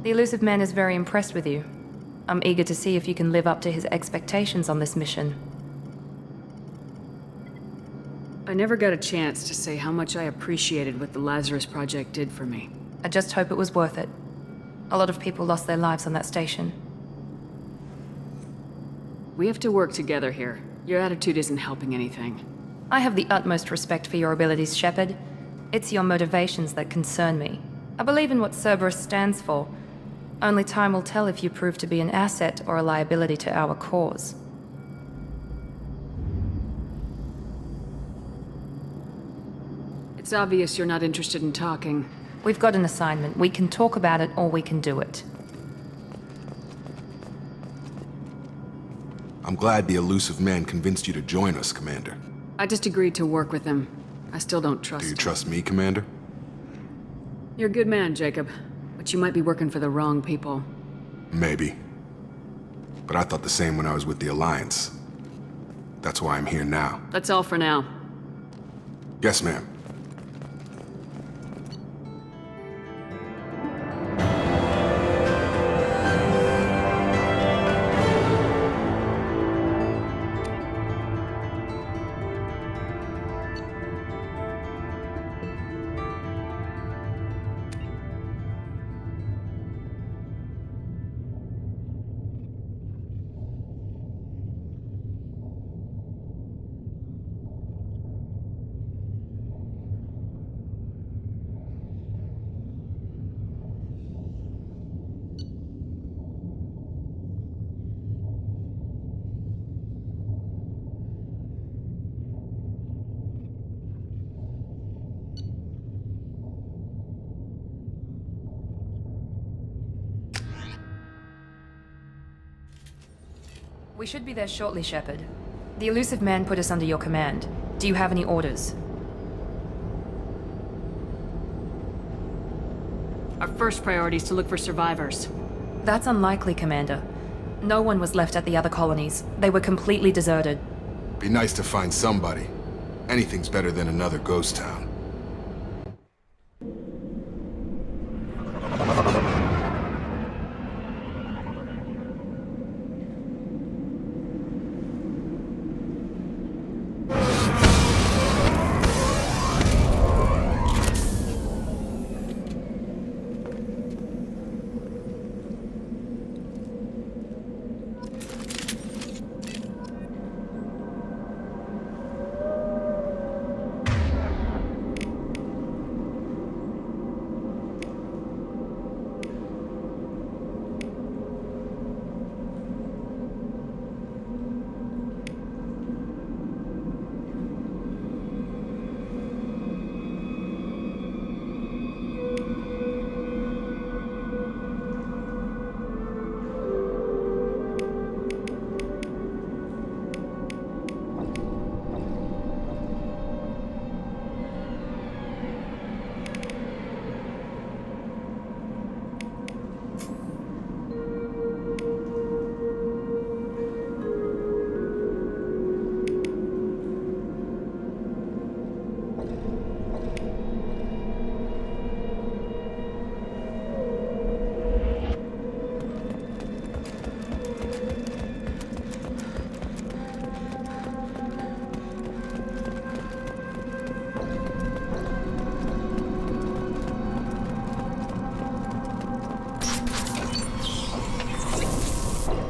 [SPEAKER 1] The Elusive Man is very impressed with you. I'm eager to see if you can live up to his expectations on this mission.
[SPEAKER 7] I never got a chance to say how much I appreciated what the Lazarus Project did for me.
[SPEAKER 1] I just hope it was worth it. A lot of people lost their lives on that station.
[SPEAKER 7] We have to work together here. Your attitude isn't helping anything.
[SPEAKER 1] I have the utmost respect for your abilities, Shepard. It's your motivations that concern me. I believe in what Cerberus stands for. Only time will tell if you prove to be an asset or a liability to our cause.
[SPEAKER 7] It's obvious you're not interested in talking.
[SPEAKER 1] We've got an assignment. We can talk about it or we can do it.
[SPEAKER 10] I'm glad the Elusive Man convinced you to join us, Commander.
[SPEAKER 7] I just agreed to work with him. I still don't trust him.
[SPEAKER 10] Do you trust me, Commander?
[SPEAKER 7] You're a good man, Jacob. But you might be working for the wrong people.
[SPEAKER 10] Maybe. But I thought the same when I was with the Alliance. That's why I'm here now.
[SPEAKER 7] That's all for now.
[SPEAKER 10] Yes, ma'am.
[SPEAKER 1] We should be there shortly, Shepard. The elusive man put us under your command. Do you have any orders?
[SPEAKER 13] Our first priority is to look for survivors.
[SPEAKER 1] That's unlikely, Commander. No one was left at the other colonies. They were completely deserted.
[SPEAKER 10] Be nice to find somebody. Anything's better than another ghost town.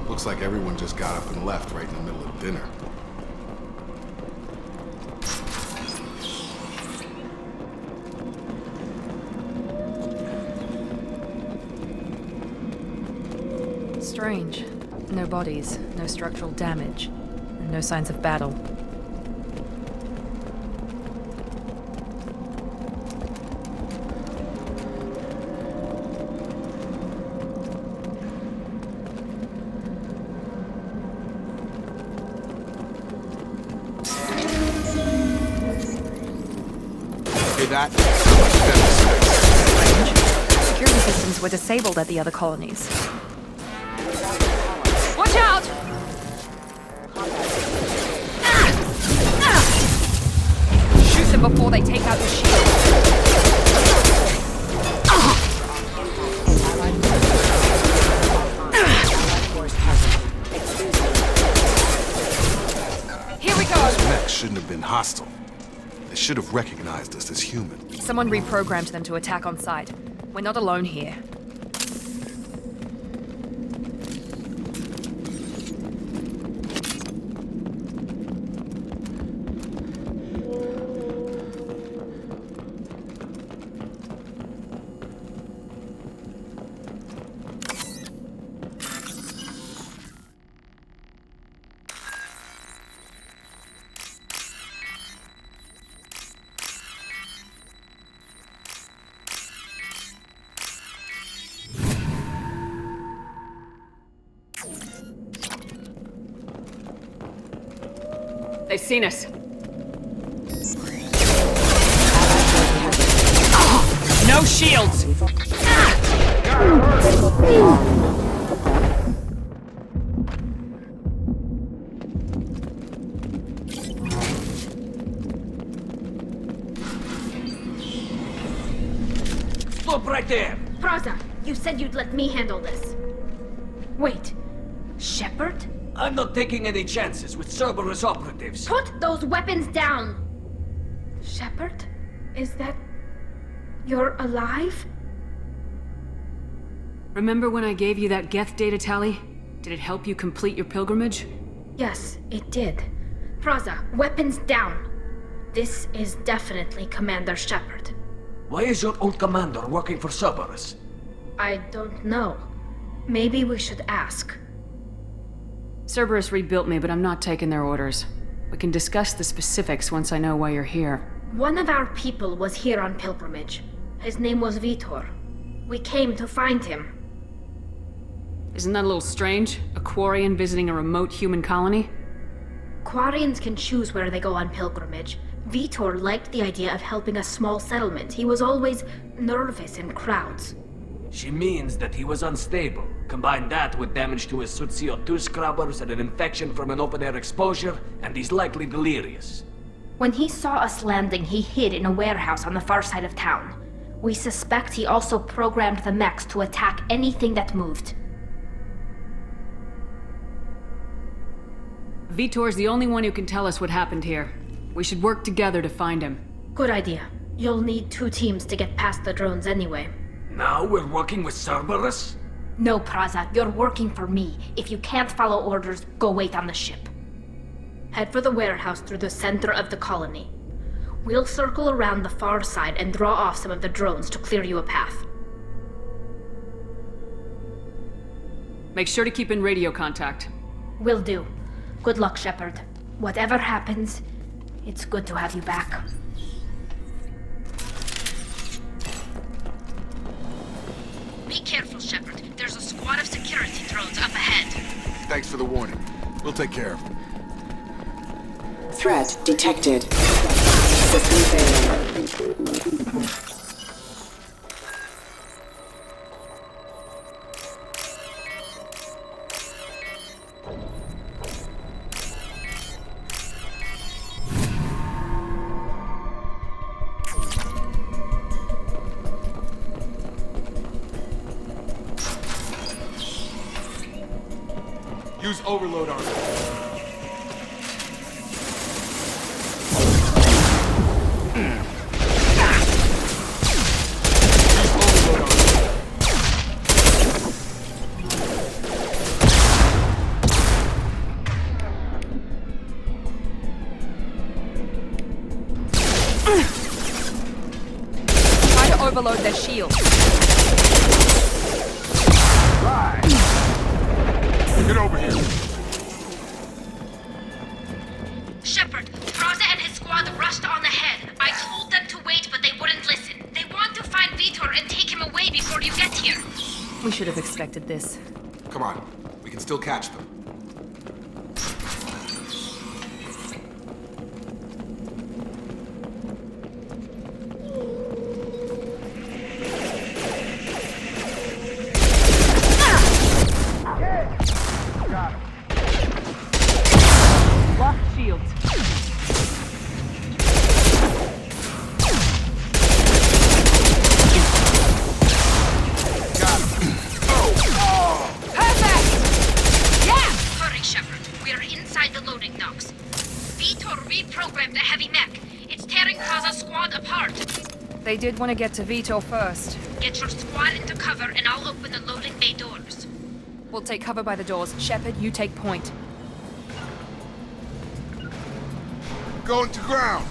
[SPEAKER 10] Looks like everyone just got up and left right in the middle of dinner.
[SPEAKER 1] Strange. No bodies, no structural damage, and no signs of battle.
[SPEAKER 10] That?
[SPEAKER 1] Security systems were disabled at the other colonies. Watch out! Shoot them before they take out your shield. Here we go!
[SPEAKER 10] Those mechs shouldn't have been hostile. They should have recognized us as human.
[SPEAKER 1] Someone reprogrammed them to attack on sight. We're not alone here.
[SPEAKER 13] They've seen us. No shields!
[SPEAKER 3] Stop right there!
[SPEAKER 14] Praza, you said you'd let me handle this. Wait, Shepard?
[SPEAKER 3] I'm not taking any chances with Cerberus operatives.
[SPEAKER 14] Put those weapons down! Shepard? Is that... you're alive?
[SPEAKER 13] Remember when I gave you that Geth data tally? Did it help you complete your pilgrimage?
[SPEAKER 14] Yes, it did. Praza, weapons down. This is definitely Commander Shepard.
[SPEAKER 3] Why is your old commander working for Cerberus?
[SPEAKER 14] I don't know. Maybe we should ask.
[SPEAKER 13] Cerberus rebuilt me, but I'm not taking their orders. We can discuss the specifics once I know why you're here.
[SPEAKER 14] One of our people was here on pilgrimage. His name was Vitor. We came to find him.
[SPEAKER 13] Isn't that a little strange? A Quarian visiting a remote human colony?
[SPEAKER 14] Quarians can choose where they go on pilgrimage. Vitor liked the idea of helping a small settlement. He was always nervous in crowds.
[SPEAKER 15] She means that he was unstable. Combine that with damage to his suit CO2 scrubbers and an infection from an open-air exposure, and he's likely delirious.
[SPEAKER 14] When he saw us landing, he hid in a warehouse on the far side of town. We suspect he also programmed the mechs to attack anything that moved.
[SPEAKER 13] Vitor's the only one who can tell us what happened here. We should work together to find him.
[SPEAKER 14] Good idea. You'll need 2 teams to get past the drones anyway.
[SPEAKER 15] Now we're working with Cerberus?
[SPEAKER 14] No, Praza, you're working for me. If you can't follow orders, go wait on the ship. Head for the warehouse through the center of the colony. We'll circle around the far side and draw off some of the drones to clear you a path.
[SPEAKER 13] Make sure to keep in radio contact.
[SPEAKER 14] Will do. Good luck, Shepard. Whatever happens, it's good to have you back. Be careful, Shepard. There's a squad of security drones up ahead.
[SPEAKER 10] Thanks for the warning. We'll take care of them.
[SPEAKER 11] Threat detected. System failure.
[SPEAKER 10] Use overload armor.
[SPEAKER 1] Try to overload their shield.
[SPEAKER 10] Right. Get over here.
[SPEAKER 14] Shepard, Praza and his squad rushed on ahead. I told them to wait, but they wouldn't listen. They want to find Vitor and take him away before you get here.
[SPEAKER 1] We should have expected this.
[SPEAKER 10] Come on. We can still catch them.
[SPEAKER 1] They did want to get to Vitor first.
[SPEAKER 14] Get your squad into cover and I'll open the loading bay doors.
[SPEAKER 1] We'll take cover by the doors. Shepard, you take point.
[SPEAKER 10] Going to ground.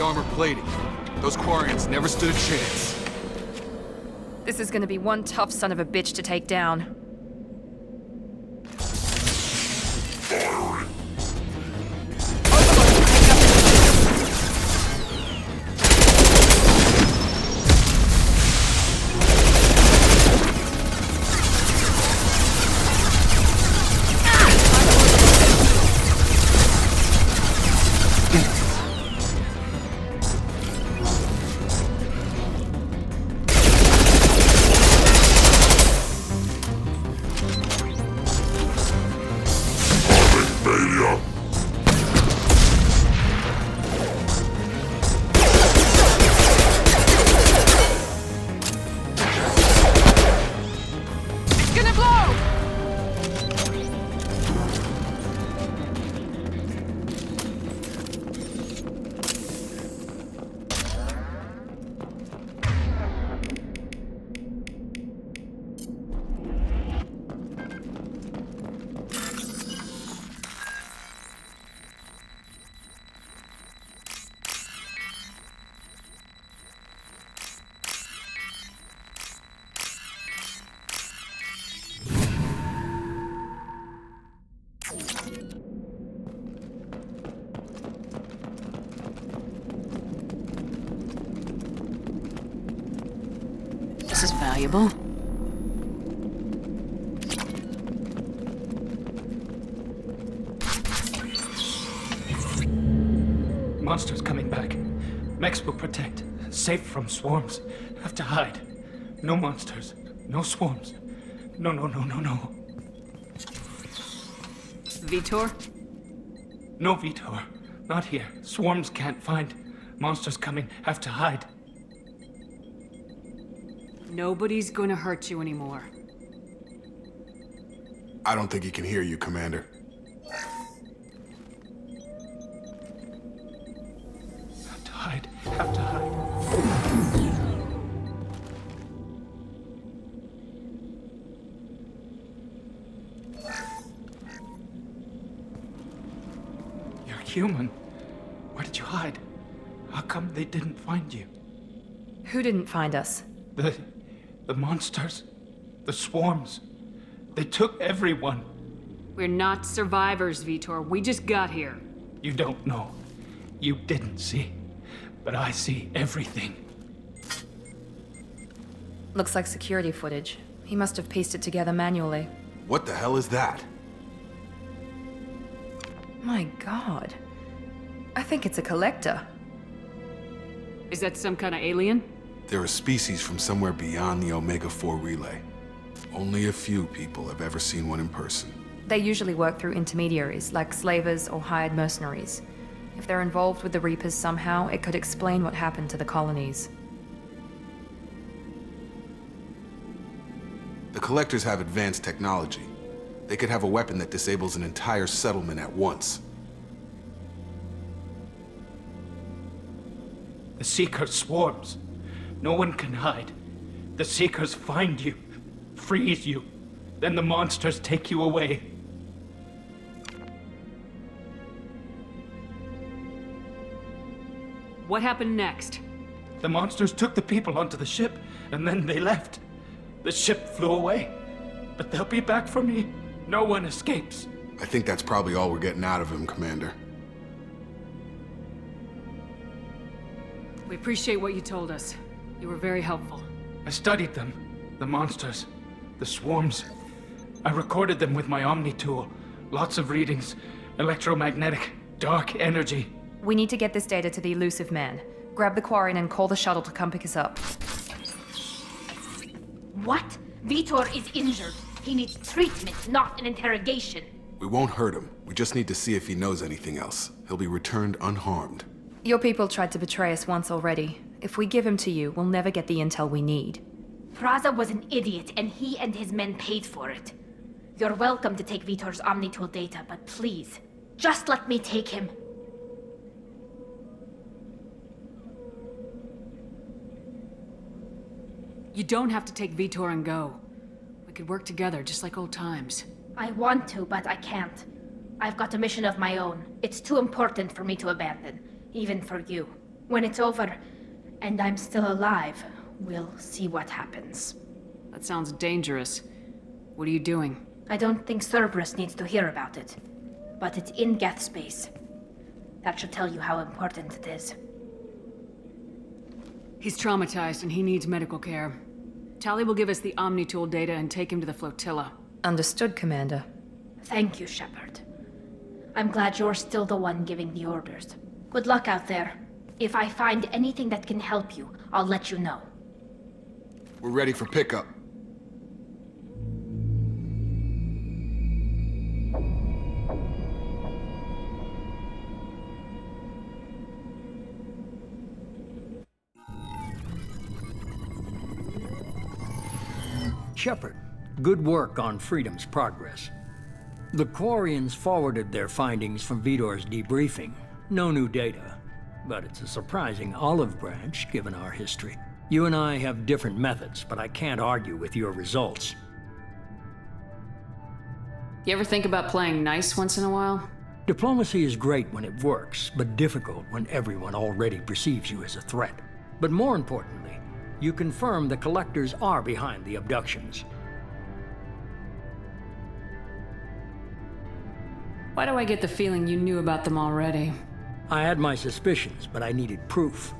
[SPEAKER 10] Armor plating. Those Quarians never stood a chance.
[SPEAKER 1] This is gonna be one tough son of a bitch to take down.
[SPEAKER 13] valuable.
[SPEAKER 16] Monsters coming back. Mechs will protect. Safe from swarms. Have to hide. No monsters. No swarms. No.
[SPEAKER 13] Vitor?
[SPEAKER 16] No, Vitor. Not here. Swarms can't find. Monsters coming. Have to hide.
[SPEAKER 13] Nobody's gonna hurt you anymore.
[SPEAKER 10] I don't think he can hear you, Commander.
[SPEAKER 16] Have to hide. You're human. Where did you hide? How come they didn't find you?
[SPEAKER 1] Who didn't find us?
[SPEAKER 16] The monsters. The swarms. They took everyone.
[SPEAKER 13] We're not survivors, Vitor. We just got here.
[SPEAKER 16] You don't know. You didn't see. But I see everything.
[SPEAKER 1] Looks like security footage. He must have pieced it together manually.
[SPEAKER 10] What the hell is that?
[SPEAKER 1] My god. I think it's a collector.
[SPEAKER 13] Is that some kind of alien?
[SPEAKER 10] They're a species from somewhere beyond the Omega-4 relay. Only a few people have ever seen one in person.
[SPEAKER 1] They usually work through intermediaries, like slavers or hired mercenaries. If they're involved with the Reapers somehow, it could explain what happened to the colonies.
[SPEAKER 10] The Collectors have advanced technology. They could have a weapon that disables an entire settlement at once.
[SPEAKER 16] The Seekers swarms. No one can hide. The Seekers find you, freeze you. Then the monsters take you away.
[SPEAKER 13] What happened next?
[SPEAKER 16] The monsters took the people onto the ship, and then they left. The ship flew away. But they'll be back for me. No one escapes.
[SPEAKER 10] I think that's probably all we're getting out of him, Commander.
[SPEAKER 13] We appreciate what you told us. You were very helpful.
[SPEAKER 16] I studied them. The monsters. The swarms. I recorded them with my Omni tool. Lots of readings. Electromagnetic. Dark energy.
[SPEAKER 1] We need to get this data to the elusive man. Grab the Quarian and call the shuttle to come pick us up.
[SPEAKER 14] What? Vitor is injured. He needs treatment, not an interrogation.
[SPEAKER 10] We won't hurt him. We just need to see if he knows anything else. He'll be returned unharmed.
[SPEAKER 1] Your people tried to betray us once already. If we give him to you, we'll never get the intel we need.
[SPEAKER 14] Praza was an idiot, and he and his men paid for it. You're welcome to take Vitor's Omnitool data, but please, just let me take him.
[SPEAKER 13] You don't have to take Vitor and go. We could work together, just like old times.
[SPEAKER 14] I want to, but I can't. I've got a mission of my own. It's too important for me to abandon, even for you. When it's over, and I'm still alive, we'll see what happens.
[SPEAKER 13] That sounds dangerous. What are you doing?
[SPEAKER 14] I don't think Cerberus needs to hear about it. But it's in Geth space. That should tell you how important it is.
[SPEAKER 13] He's traumatized and he needs medical care. Tali will give us the Omnitool data and take him to the flotilla.
[SPEAKER 1] Understood, Commander.
[SPEAKER 14] Thank you, Shepard. I'm glad you're still the one giving the orders. Good luck out there. If I find anything that can help you, I'll let you know.
[SPEAKER 10] We're ready for pickup.
[SPEAKER 2] Shepard, good work on Freedom's progress. The Quarians forwarded their findings from Vitor's debriefing. No new data, but it's a surprising olive branch given our history. You and I have different methods, but I can't argue with your results.
[SPEAKER 13] You ever think about playing nice once in a while?
[SPEAKER 2] Diplomacy is great when it works, but difficult when everyone already perceives you as a threat. But more importantly, you confirm the Collectors are behind the abductions.
[SPEAKER 13] Why do I get the feeling you knew about them already?
[SPEAKER 2] I had my suspicions, but I needed proof.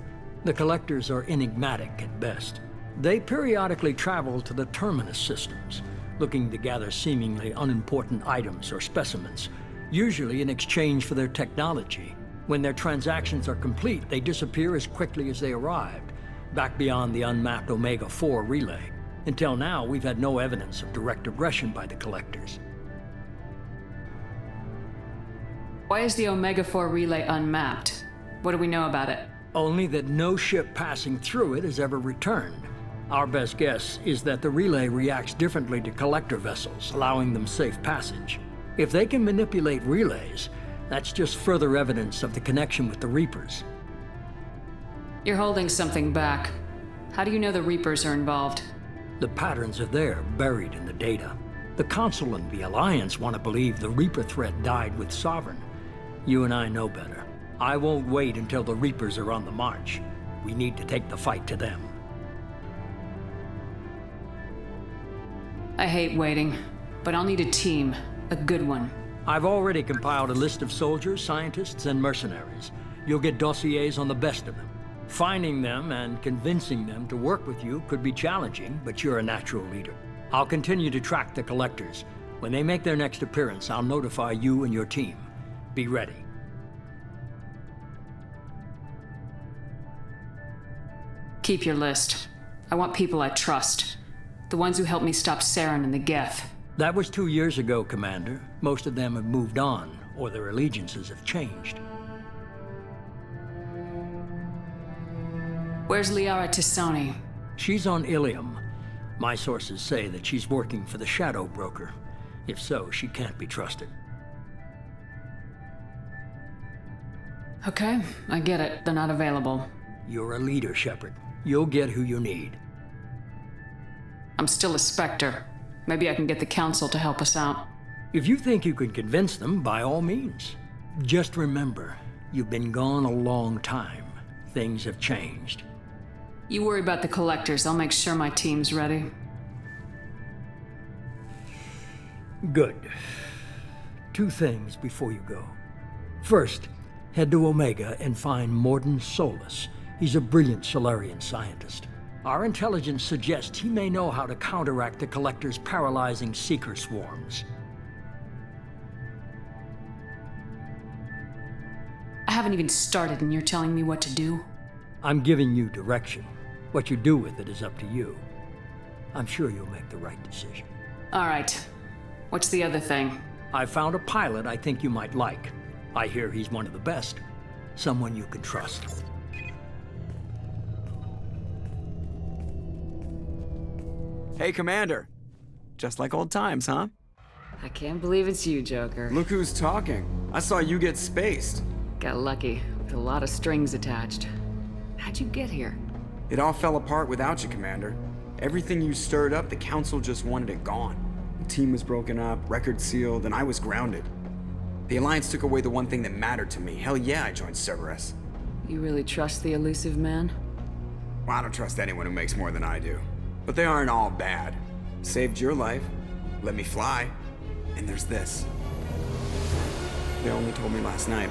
[SPEAKER 2] The Collectors are enigmatic at best, They periodically travel to the terminus systems, looking to gather seemingly unimportant items or specimens, usually in exchange for their technology. When their transactions are complete, they disappear as quickly as they arrived, back beyond the unmapped Omega-4 relay. Until now, we've had no evidence of direct aggression by the collectors.
[SPEAKER 13] Why is the Omega-4 relay unmapped? What do we know about it?
[SPEAKER 2] Only that no ship passing through it has ever returned. Our best guess is that the relay reacts differently to collector vessels, allowing them safe passage. If they can manipulate relays, that's just further evidence of the connection with the Reapers.
[SPEAKER 13] You're holding something back. How do you know the Reapers are involved?
[SPEAKER 2] The patterns are there, buried in the data. The Council and the Alliance want to believe the Reaper threat died with Sovereign. You and I know better. I won't wait until the Reapers are on the march. We need to take the fight to them.
[SPEAKER 13] I hate waiting, but I'll need a team. A good one.
[SPEAKER 2] I've already compiled a list of soldiers, scientists, and mercenaries. You'll get dossiers on the best of them. Finding them and convincing them to work with you could be challenging, but you're a natural leader. I'll continue to track the collectors. When they make their next appearance, I'll notify you and your team. Be ready.
[SPEAKER 13] Keep your list. I want people I trust. The ones who helped me stop Saren and the Geth.
[SPEAKER 2] That was 2 years ago, Commander. Most of them have moved on, or their allegiances have changed.
[SPEAKER 13] Where's Liara Tisani?
[SPEAKER 2] She's on Ilium. My sources say that she's working for the Shadow Broker. If so, she can't be trusted.
[SPEAKER 13] Okay, I get it. They're not available.
[SPEAKER 2] You're a leader, Shepard. You'll get who you need.
[SPEAKER 13] I'm still a Spectre. Maybe I can get the Council to help us out.
[SPEAKER 2] If you think you can convince them, by all means. Just remember, you've been gone a long time. Things have changed.
[SPEAKER 13] You worry about the collectors. I'll make sure my team's ready.
[SPEAKER 2] Good. 2 things before you go. First, head to Omega and find Morden Solus. He's a brilliant Solarian scientist. Our intelligence suggests he may know how to counteract the Collector's paralyzing Seeker swarms.
[SPEAKER 13] I haven't even started and you're telling me what to do?
[SPEAKER 2] I'm giving you direction. What you do with it is up to you. I'm sure you'll make the right decision.
[SPEAKER 13] All right. What's the other thing?
[SPEAKER 2] I found a pilot I think you might like. I hear he's one of the best. Someone you can trust.
[SPEAKER 3] Hey, Commander. Just like old times, huh?
[SPEAKER 7] I can't believe it's you, Joker.
[SPEAKER 3] Look who's talking. I saw you get spaced.
[SPEAKER 7] Got lucky, with a lot of strings attached. How'd you get here?
[SPEAKER 3] It all fell apart without you, Commander. Everything you stirred up, the Council just wanted it gone. The team was broken up, record sealed, and I was grounded. The Alliance took away the one thing that mattered to me. Hell yeah, I joined Cerberus.
[SPEAKER 7] You really trust the elusive man?
[SPEAKER 3] Well, I don't trust anyone who makes more than I do. But they aren't all bad. Saved your life, let me fly, and there's this. They only told me last night.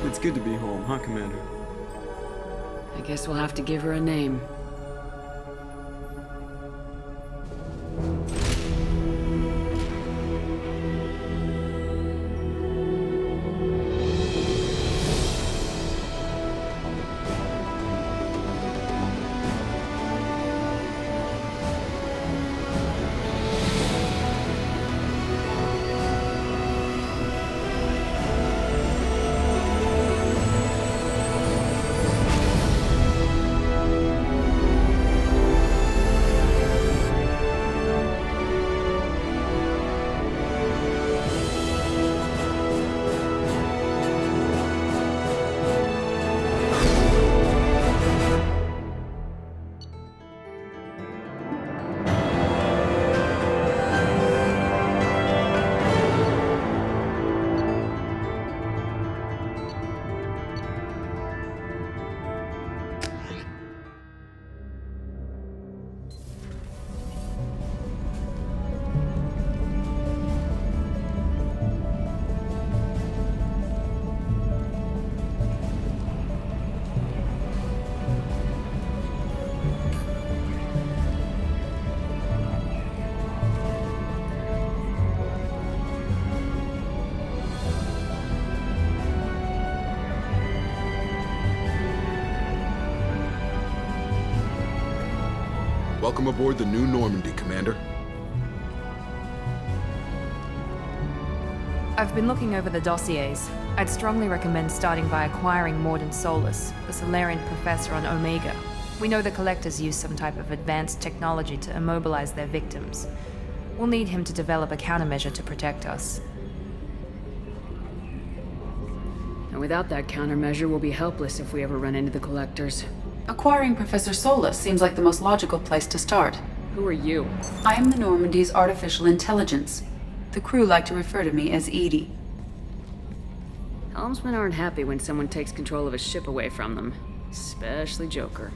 [SPEAKER 3] It's good to be home, huh, Commander?
[SPEAKER 7] I guess we'll have to give her a name.
[SPEAKER 10] Welcome aboard the new Normandy, Commander.
[SPEAKER 1] I've been looking over the dossiers. I'd strongly recommend starting by acquiring Morden Solus, the Solarian professor on Omega. We know the Collectors use some type of advanced technology to immobilize their victims. We'll need him to develop a countermeasure to protect us.
[SPEAKER 13] And without that countermeasure, we'll be helpless if we ever run into the Collectors.
[SPEAKER 17] Acquiring Professor Solus seems like the most logical place to start.
[SPEAKER 13] Who are you?
[SPEAKER 17] I am the Normandy's artificial intelligence. The crew like to refer to me as Edie.
[SPEAKER 13] Helmsmen aren't happy when someone takes control of a ship away from them. Especially Joker.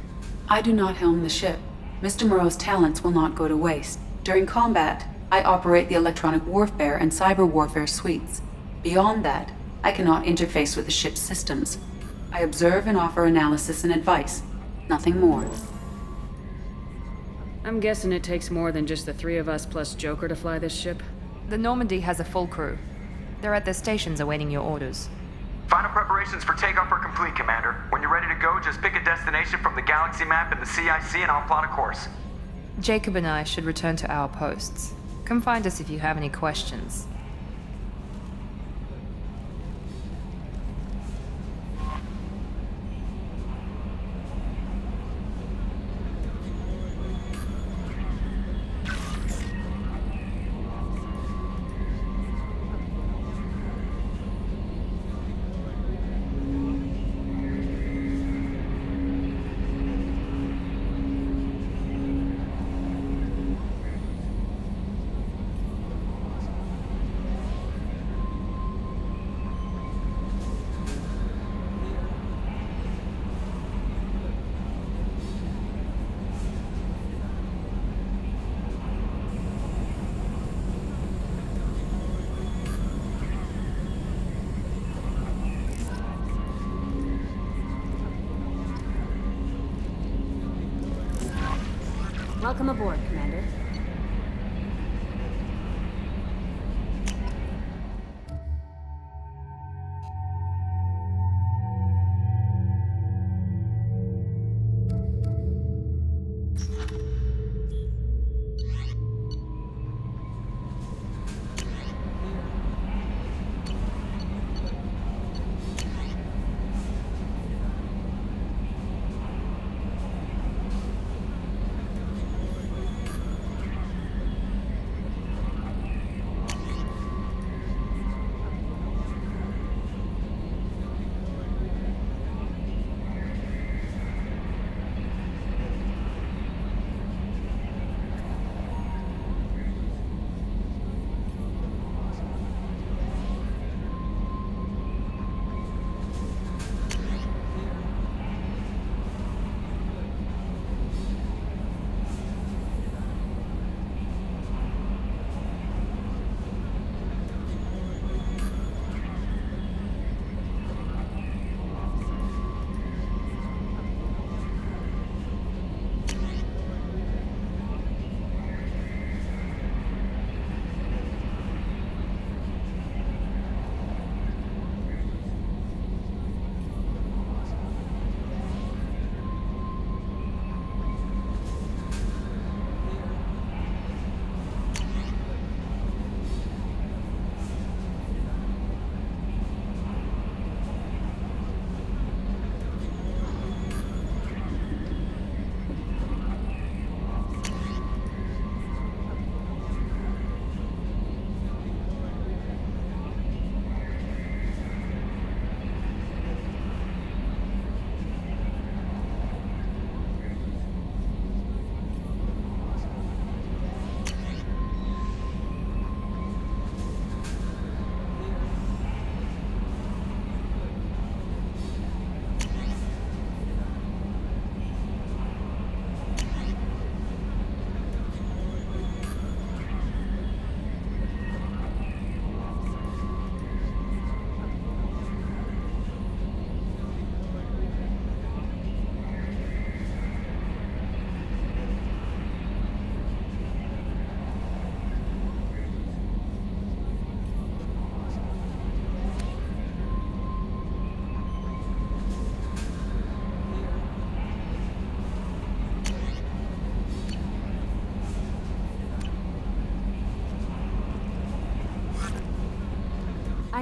[SPEAKER 17] I do not helm the ship. Mr. Moreau's talents will not go to waste. During combat, I operate the electronic warfare and cyber warfare suites. Beyond that, I cannot interface with the ship's systems. I observe and offer analysis and advice. Nothing more.
[SPEAKER 13] I'm guessing it takes more than just the three of us plus Joker to fly this ship?
[SPEAKER 1] The Normandy has a full crew. They're at their stations awaiting your orders.
[SPEAKER 18] Final preparations for takeoff are complete, Commander. When you're ready to go, just pick a destination from the galaxy map in the CIC and I'll plot a course.
[SPEAKER 1] Jacob and I should return to our posts. Come find us if you have any questions.
[SPEAKER 13] Welcome aboard, Commander.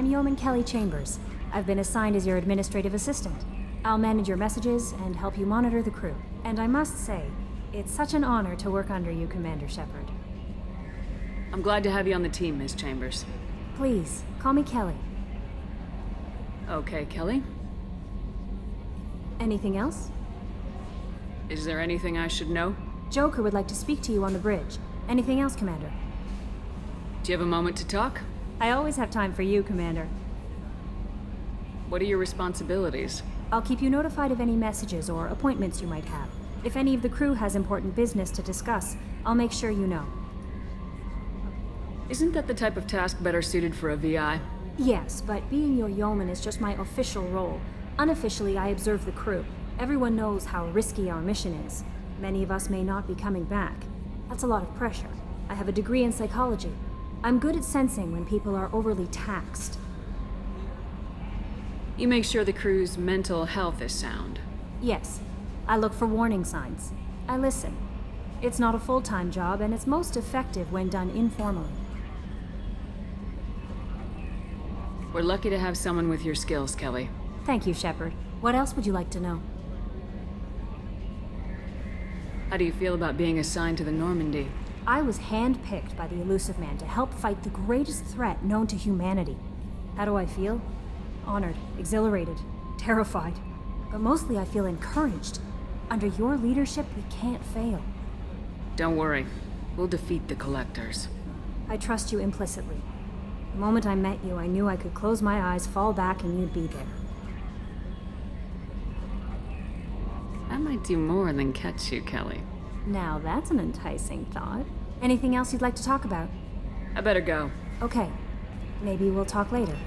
[SPEAKER 19] I'm Yeoman Kelly Chambers. I've been assigned as your administrative assistant. I'll manage your messages and help you monitor the crew. And I must say, it's such an honor to work under you, Commander Shepard.
[SPEAKER 13] I'm glad to have you on the team, Ms. Chambers.
[SPEAKER 19] Please, call me Kelly.
[SPEAKER 13] Okay, Kelly.
[SPEAKER 19] Anything else?
[SPEAKER 13] Is there anything I should know?
[SPEAKER 19] Joker would like to speak to you on the bridge. Anything else, Commander?
[SPEAKER 13] Do you have a moment to talk?
[SPEAKER 19] I always have time for you, Commander.
[SPEAKER 13] What are your responsibilities?
[SPEAKER 19] I'll keep you notified of any messages or appointments you might have. If any of the crew has important business to discuss, I'll make sure you know.
[SPEAKER 13] Isn't that the type of task better suited for a VI?
[SPEAKER 19] Yes, but being your yeoman is just my official role. Unofficially, I observe the crew. Everyone knows how risky our mission is. Many of us may not be coming back. That's a lot of pressure. I have a degree in psychology. I'm good at sensing when people are overly taxed.
[SPEAKER 13] You make sure the crew's mental health is sound.
[SPEAKER 19] Yes. I look for warning signs. I listen. It's not a full-time job, and it's most effective when done informally.
[SPEAKER 13] We're lucky to have someone with your skills, Kelly.
[SPEAKER 19] Thank you, Shepard. What else would you like to know?
[SPEAKER 13] How do you feel about being assigned to the Normandy?
[SPEAKER 19] I was handpicked by the Elusive Man to help fight the greatest threat known to humanity. How do I feel? Honored, exhilarated, terrified. But mostly I feel encouraged. Under your leadership, we can't fail.
[SPEAKER 13] Don't worry. We'll defeat the Collectors.
[SPEAKER 19] I trust you implicitly. The moment I met you, I knew I could close my eyes, fall back, and you'd be there.
[SPEAKER 13] I might do more than catch you, Kelly.
[SPEAKER 19] Now that's an enticing thought. Anything else you'd like to talk about?
[SPEAKER 13] I better go.
[SPEAKER 19] Okay. Maybe we'll talk later.